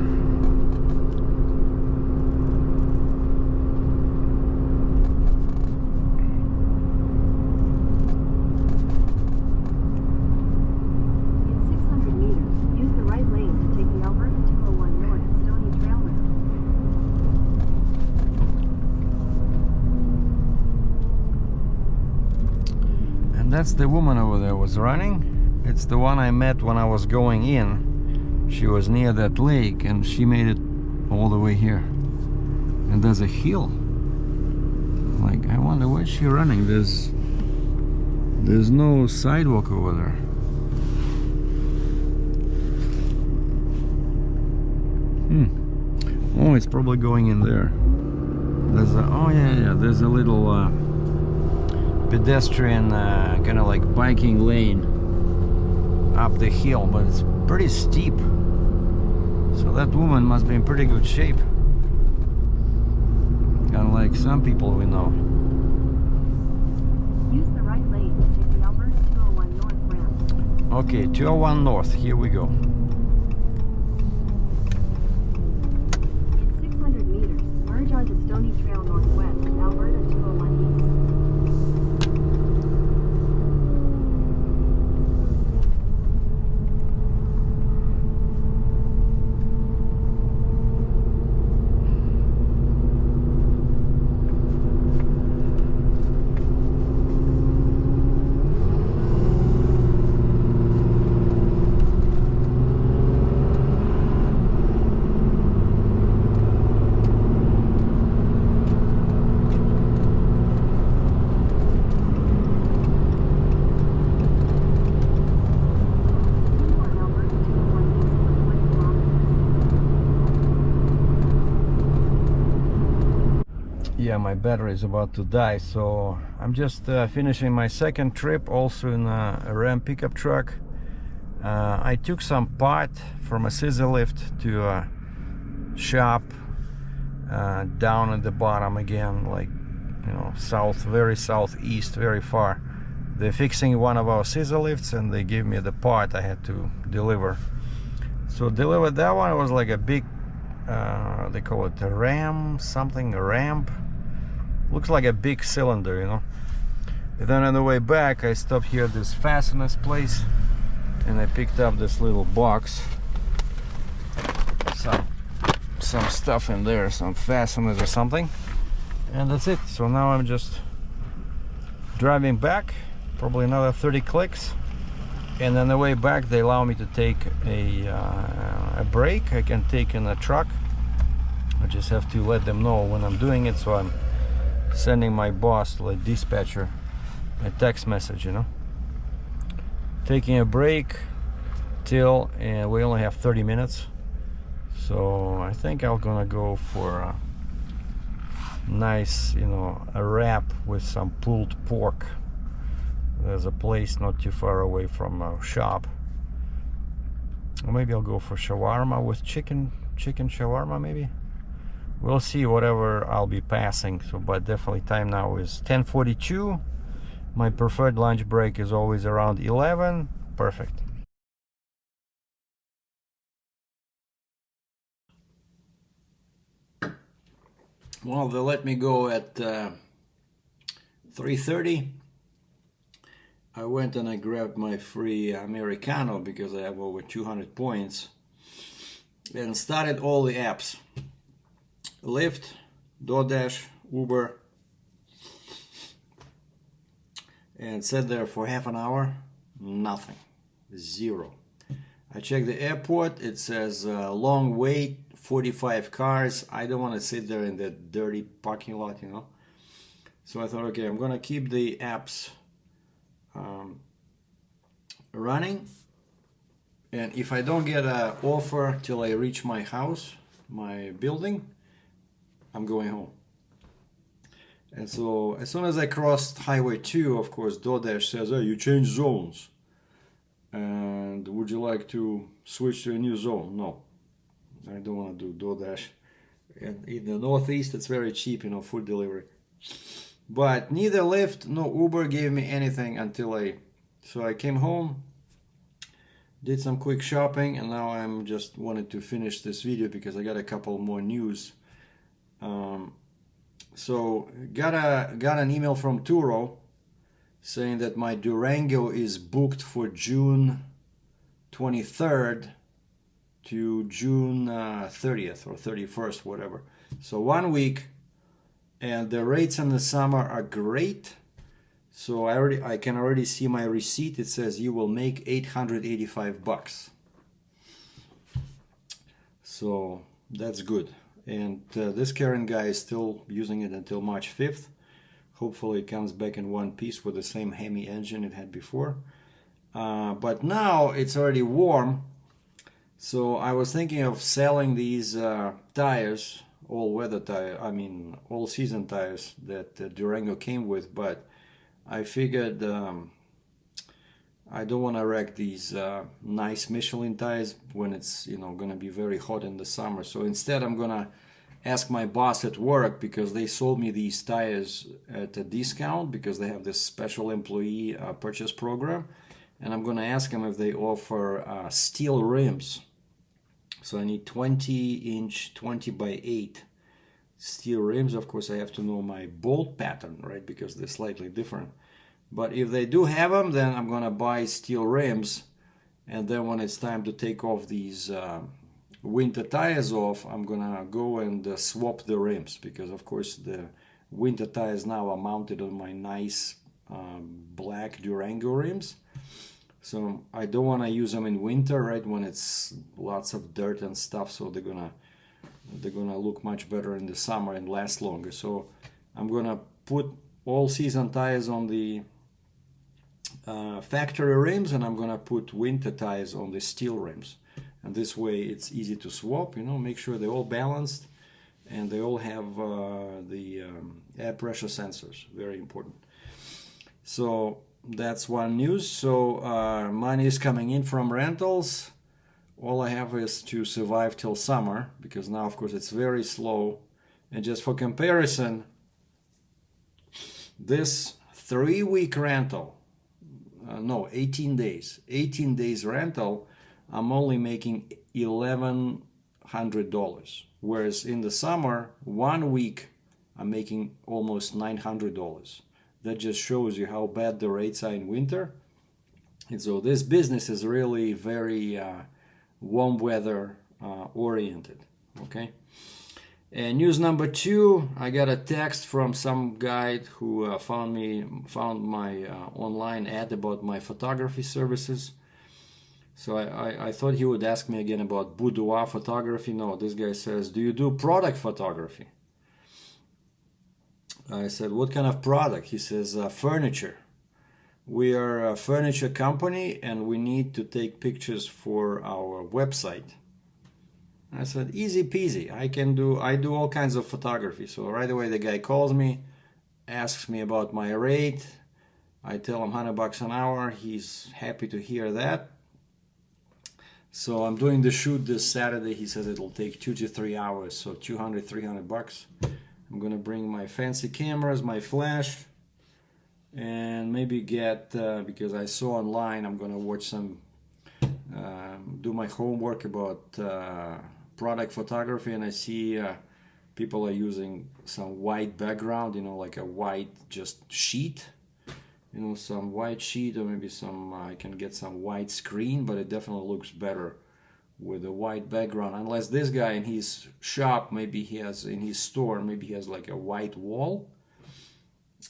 S1: That's the woman over there was running. It's the one I met when I was going in. She was near that lake and she made it all the way here, and there's a hill. Like, I wonder where's she running. There's no sidewalk over there. Oh, it's probably going in there. There's a, oh yeah, there's a little pedestrian kind of like biking lane up the hill, but it's pretty steep. So that woman must be in pretty good shape. Unlike some people we know.
S2: Use the right lane to take the Alberta 201 North ramp.
S1: Okay, 201 North, here we go.
S2: In 600 meters, merge onto Stony Trail Northwest, Alberta 201 East.
S1: Yeah, my battery is about to die, so I'm just finishing my second trip, also in a Ram pickup truck. I took some pot from a scissor lift to a shop down at the bottom again, like, you know, south, very southeast, very far. They're fixing one of our scissor lifts and they gave me the pot I had to deliver. So delivered that one. It was like a big they call it a ram, something, a ramp. Looks like a big cylinder, you know. And then on the way back I stopped here at this fasteners place and I picked up this little box, some stuff in there, some fasteners or something, and that's it. So now I'm just driving back, probably another 30 clicks, and on the way back they allow me to take a break. I can take in a truck. I just have to let them know when I'm doing it, so I'm sending my boss, like dispatcher, a text message, you know, taking a break till, and we only have 30 minutes. So I think I'm gonna go for a nice, you know, a wrap with some pulled pork. There's a place not too far away from our shop. Or maybe I'll go for shawarma with chicken shawarma, maybe. We'll see, whatever I'll be passing. So, but definitely time now is 10:42. My preferred lunch break is always around 11. Perfect. Well, they let me go at 3:30. I went and I grabbed my free Americano because I have over 200 points and started all the apps. Lyft, DoorDash, Uber, and sat there for half an hour. Nothing. Zero. I checked the airport. It says long wait, 45 cars. I don't want to sit there in that dirty parking lot, you know. So I thought, okay, I'm gonna keep the apps running, and if I don't get an offer till I reach my house, my building, I'm going home. And so as soon as I crossed Highway 2, of course, DoorDash says, oh, you changed zones, and would you like to switch to a new zone? No, I don't want to do DoorDash. And in the Northeast, it's very cheap, you know, food delivery. But neither Lyft nor Uber gave me anything until so I came home, did some quick shopping, and now I'm just wanted to finish this video because I got a couple more news. So got an email from Turo saying that my Durango is booked for June 23rd to June 30th or 31st, whatever. So 1 week, and the rates in the summer are great. So I can already see my receipt. It says you will make $885. So that's good. And this current guy is still using it until March 5th. Hopefully it comes back in one piece with the same Hemi engine it had before. But now it's already warm, so I was thinking of selling these tires, all-weather tire, I mean all-season tires that Durango came with, but I figured I don't want to wreck these nice Michelin tires when it's, you know, gonna be very hot in the summer. So instead I'm gonna ask my boss at work, because they sold me these tires at a discount because they have this special employee purchase program, and I'm gonna ask them if they offer steel rims. So I need 20-inch 20 by 8 steel rims. Of course I have to know my bolt pattern, right, because they're slightly different. But if they do have them, then I'm gonna buy steel rims, and then when it's time to take off these winter tires off, I'm gonna go and swap the rims, because of course the winter tires now are mounted on my nice black Durango rims. So I don't want to use them in winter, right, when it's lots of dirt and stuff. So they're gonna look much better in the summer and last longer. So I'm gonna put all season tires on the factory rims, and I'm gonna put winter tires on the steel rims. And this way it's easy to swap, you know, make sure they're all balanced and they all have the air pressure sensors, very important. So that's one news. So money is coming in from rentals. All I have is to survive till summer, because now of course it's very slow. And just for comparison, this 3-week rental, 18 days rental, I'm only making $1,100, whereas in the summer, 1 week, I'm making almost $900. That just shows you how bad the rates are in winter. And so this business is really very warm weather oriented, okay? And news number 2, I got a text from some guy who found my online ad about my photography services. So I thought he would ask me again about boudoir photography. No, this guy says, do you do product photography? I said, what kind of product? He says, furniture. We are a furniture company and we need to take pictures for our website. I said, easy peasy. I do all kinds of photography. So right away the guy calls me, asks me about my rate. I tell him $100 an hour. He's happy to hear that. So I'm doing the shoot this Saturday. He says it'll take 2 to 3 hours, so $200-300. I'm gonna bring my fancy cameras, my flash, and maybe get because I saw online, I'm gonna watch some, do my homework about product photography, and I see people are using some white background, you know, like a white just sheet. You know, some white sheet, or maybe some, I can get some white screen, but it definitely looks better with a white background. Unless this guy in his shop, maybe he has, in his store, maybe he has like a white wall.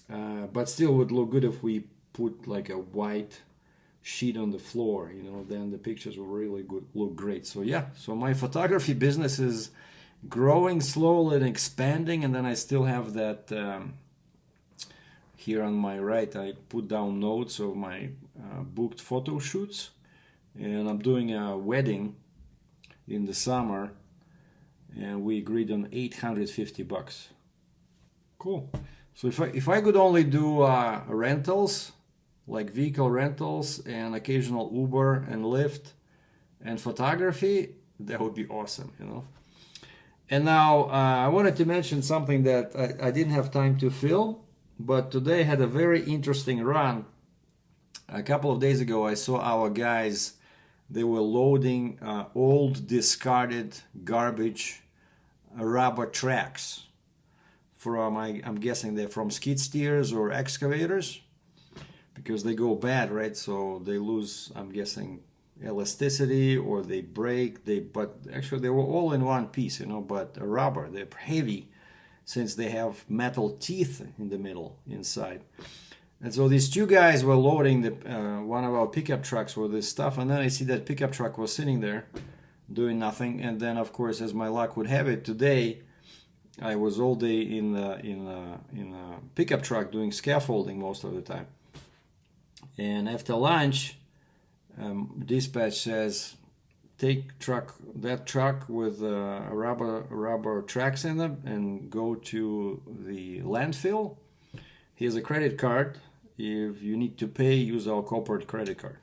S1: But still would look good if we put like a white sheet on the floor, you know, then the pictures will really look great. So yeah, so my photography business is growing slowly and expanding, and then I still have that here on my right, I put down notes of my booked photo shoots, and I'm doing a wedding in the summer, and we agreed on $850. Cool. So if I could only do rentals, like vehicle rentals and occasional Uber and Lyft and photography, that would be awesome, you know. And now I wanted to mention something that I didn't have time to film, but today had a very interesting run. A couple of days ago I saw our guys, they were loading old discarded garbage rubber tracks from, I'm guessing they're from skid steers or excavators, because they go bad, right? So they lose, I'm guessing, elasticity, or they break, but actually they were all in one piece, you know, but rubber, they're heavy, since they have metal teeth in the middle, inside. And so these two guys were loading one of our pickup trucks with this stuff, and then I see that pickup truck was sitting there doing nothing. And then, of course, as my luck would have it, today I was all day in a pickup truck doing scaffolding most of the time. And after lunch, dispatch says, take that truck with rubber tracks in them and go to the landfill. Here's a credit card. If you need to pay, use our corporate credit card.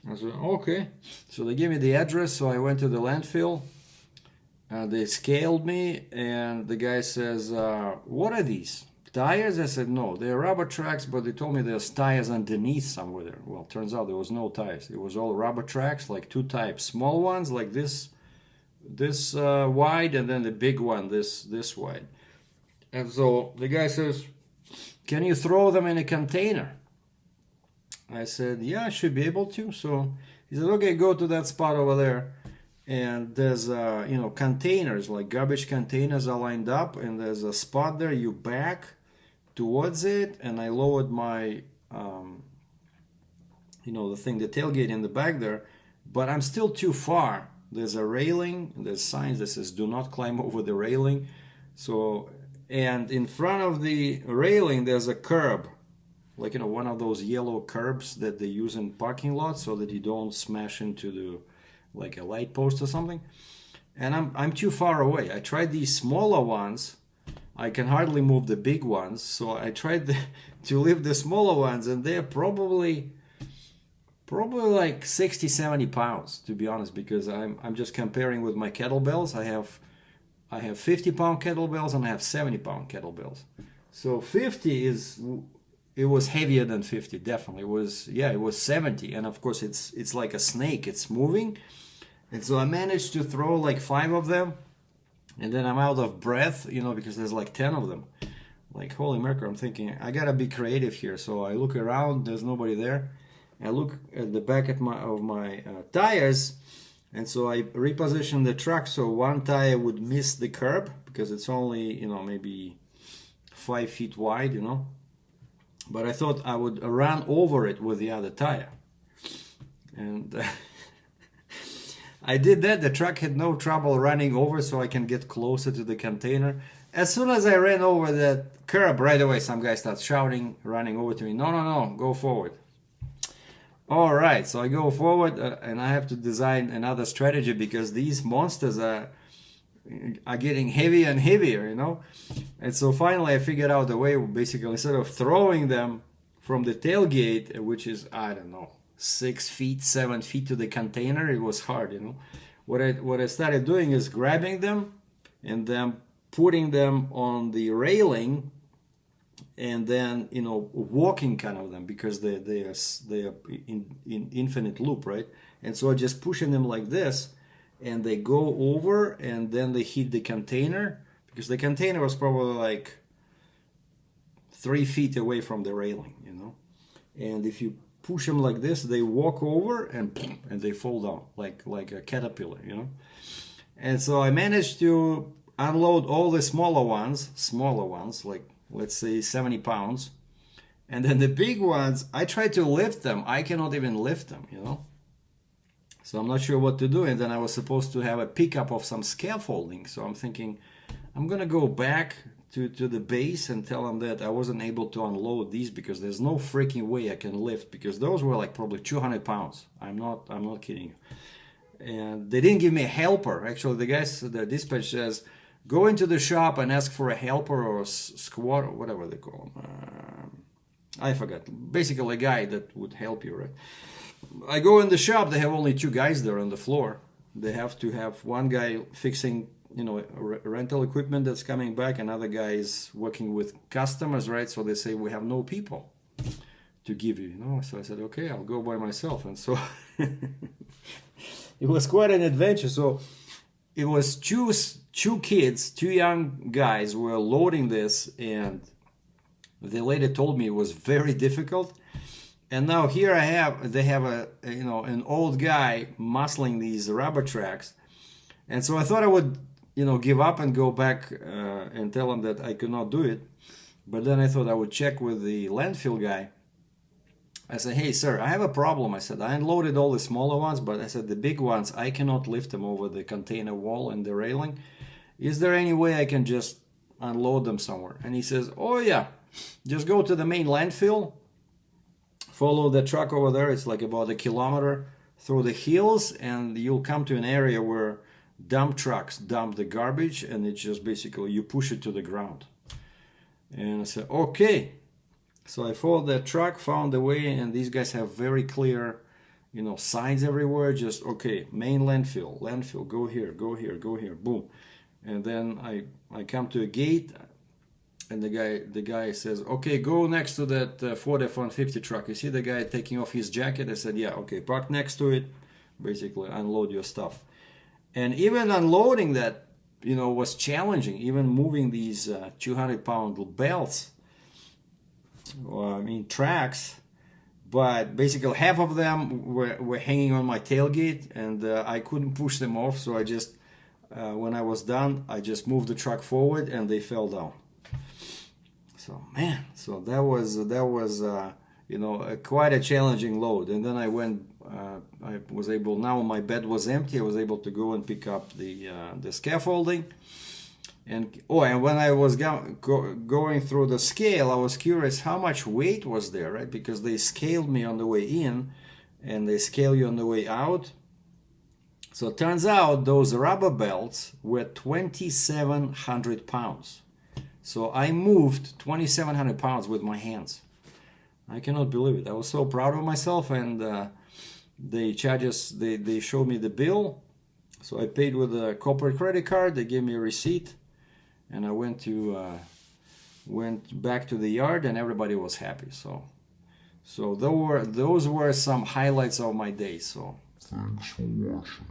S1: I said, okay. So they gave me the address, so I went to the landfill. They scaled me, and the guy says, what are these? Tires? I said, no, they're rubber tracks, but they told me there's tires underneath somewhere there. Well, turns out there was no tires. It was all rubber tracks, like two types. Small ones, like this wide, and then the big one, this wide. And so the guy says, can you throw them in a container? I said, yeah, I should be able to. So he said, okay, go to that spot over there. And there's, containers, like garbage containers are lined up. And there's a spot there, you back towards it. And I lowered my, the tailgate in the back there. But I'm still too far. There's a railing. There's signs that says, do not climb over the railing. So... And in front of the railing, there's a curb, like, one of those yellow curbs that they use in parking lots so that you don't smash into like a light post or something. And I'm too far away. I tried these smaller ones. I can hardly move the big ones. So I tried to lift the smaller ones, and they're probably like 60, 70 pounds, to be honest, because I'm just comparing with my kettlebells. I have 50-pound kettlebells and I have 70-pound kettlebells. So 50 it was heavier than 50, definitely. It was 70. And of course it's like a snake, it's moving. And so I managed to throw like 5 of them. And then I'm out of breath, because there's like 10 of them. Like, holy mackerel, I'm thinking, I gotta be creative here. So I look around, there's nobody there. I look at the back of my tires. And so I repositioned the truck so one tire would miss the curb, because it's only, maybe 5 feet wide, But I thought I would run over it with the other tire. And I did that. The truck had no trouble running over, so I can get closer to the container. As soon as I ran over that curb, right away some guy starts shouting, running over to me. No, go forward. All right, so I go forward, and I have to design another strategy, because these monsters are getting heavier and heavier, And so finally I figured out a way, basically, instead of throwing them from the tailgate, which is, I don't know, 6 feet, 7 feet to the container, it was hard, What I started doing is grabbing them and then putting them on the railing, and then walking kind of them, because they are in infinite loop, right? And so I just pushing them like this, and they go over, and then they hit the container, because the container was probably like 3 feet away from the railing, And if you push them like this, they walk over and they fall down like a caterpillar, And so I managed to unload all the smaller ones, like, let's say 70 pounds. And then the big ones, I try to lift them. I cannot even lift them, So I'm not sure what to do. And then I was supposed to have a pickup of some scaffolding. So I'm thinking, I'm going to go back to the base and tell them that I wasn't able to unload these, because there's no freaking way I can lift, because those were like probably 200 pounds. I'm not kidding you. And they didn't give me a helper. Actually, the dispatch says, go into the shop and ask for a helper or a squad or whatever they call them. I forgot. Basically, a guy that would help you, right? I go in the shop. They have only 2 guys there on the floor. They have to have one guy fixing, rental equipment that's coming back. Another guy is working with customers, right? So they say, we have no people to give you, So I said, okay, I'll go by myself. And so it was quite an adventure. So it was two kids, 2 young guys were loading this, and the lady told me it was very difficult. And now here they have an old guy muscling these rubber tracks. And so I thought I would, give up and go back and tell him that I could not do it. But then I thought I would check with the landfill guy I said, hey sir, I have a problem. I said, I unloaded all the smaller ones, but I said the big ones, I cannot lift them over the container wall and the railing. Is there any way I can just unload them somewhere? And he says, oh yeah, just go to the main landfill, follow the truck over there. It's like about 1 kilometer through the hills, and you'll come to an area where dump trucks dump the garbage, and it's just basically you push it to the ground. And I said, okay. So I followed that truck, found the way, and these guys have very clear, you know, signs everywhere. Just, okay, main landfill, go here, go here, go here, boom. And then I come to a gate, and the guy says, okay, go next to that Ford F-150 truck. You see the guy taking off his jacket? I said, yeah, okay, park next to it, basically unload your stuff. And even unloading that, you know, was challenging. Even moving these 200-pound belts, I mean tracks, but basically half of them were hanging on my tailgate, and I couldn't push them off. So I just, when I was done, I just moved the truck forward, and they fell down. So man, so that was you know, quite a challenging load. And then I went, I was able, now my bed was empty, I was able to go and pick up the scaffolding. And and when I was going through the scale, I was curious how much weight was there, right? Because they scaled me on the way in, and they scale you on the way out. So it turns out those rubber belts were 2,700 pounds. So I moved 2,700 pounds with my hands. I cannot believe it. I was so proud of myself, and they showed me the bill. So I paid with a corporate credit card. They gave me a receipt, and I went back to the yard, and everybody was happy. So those were some highlights of my day. So
S3: thanks for watching.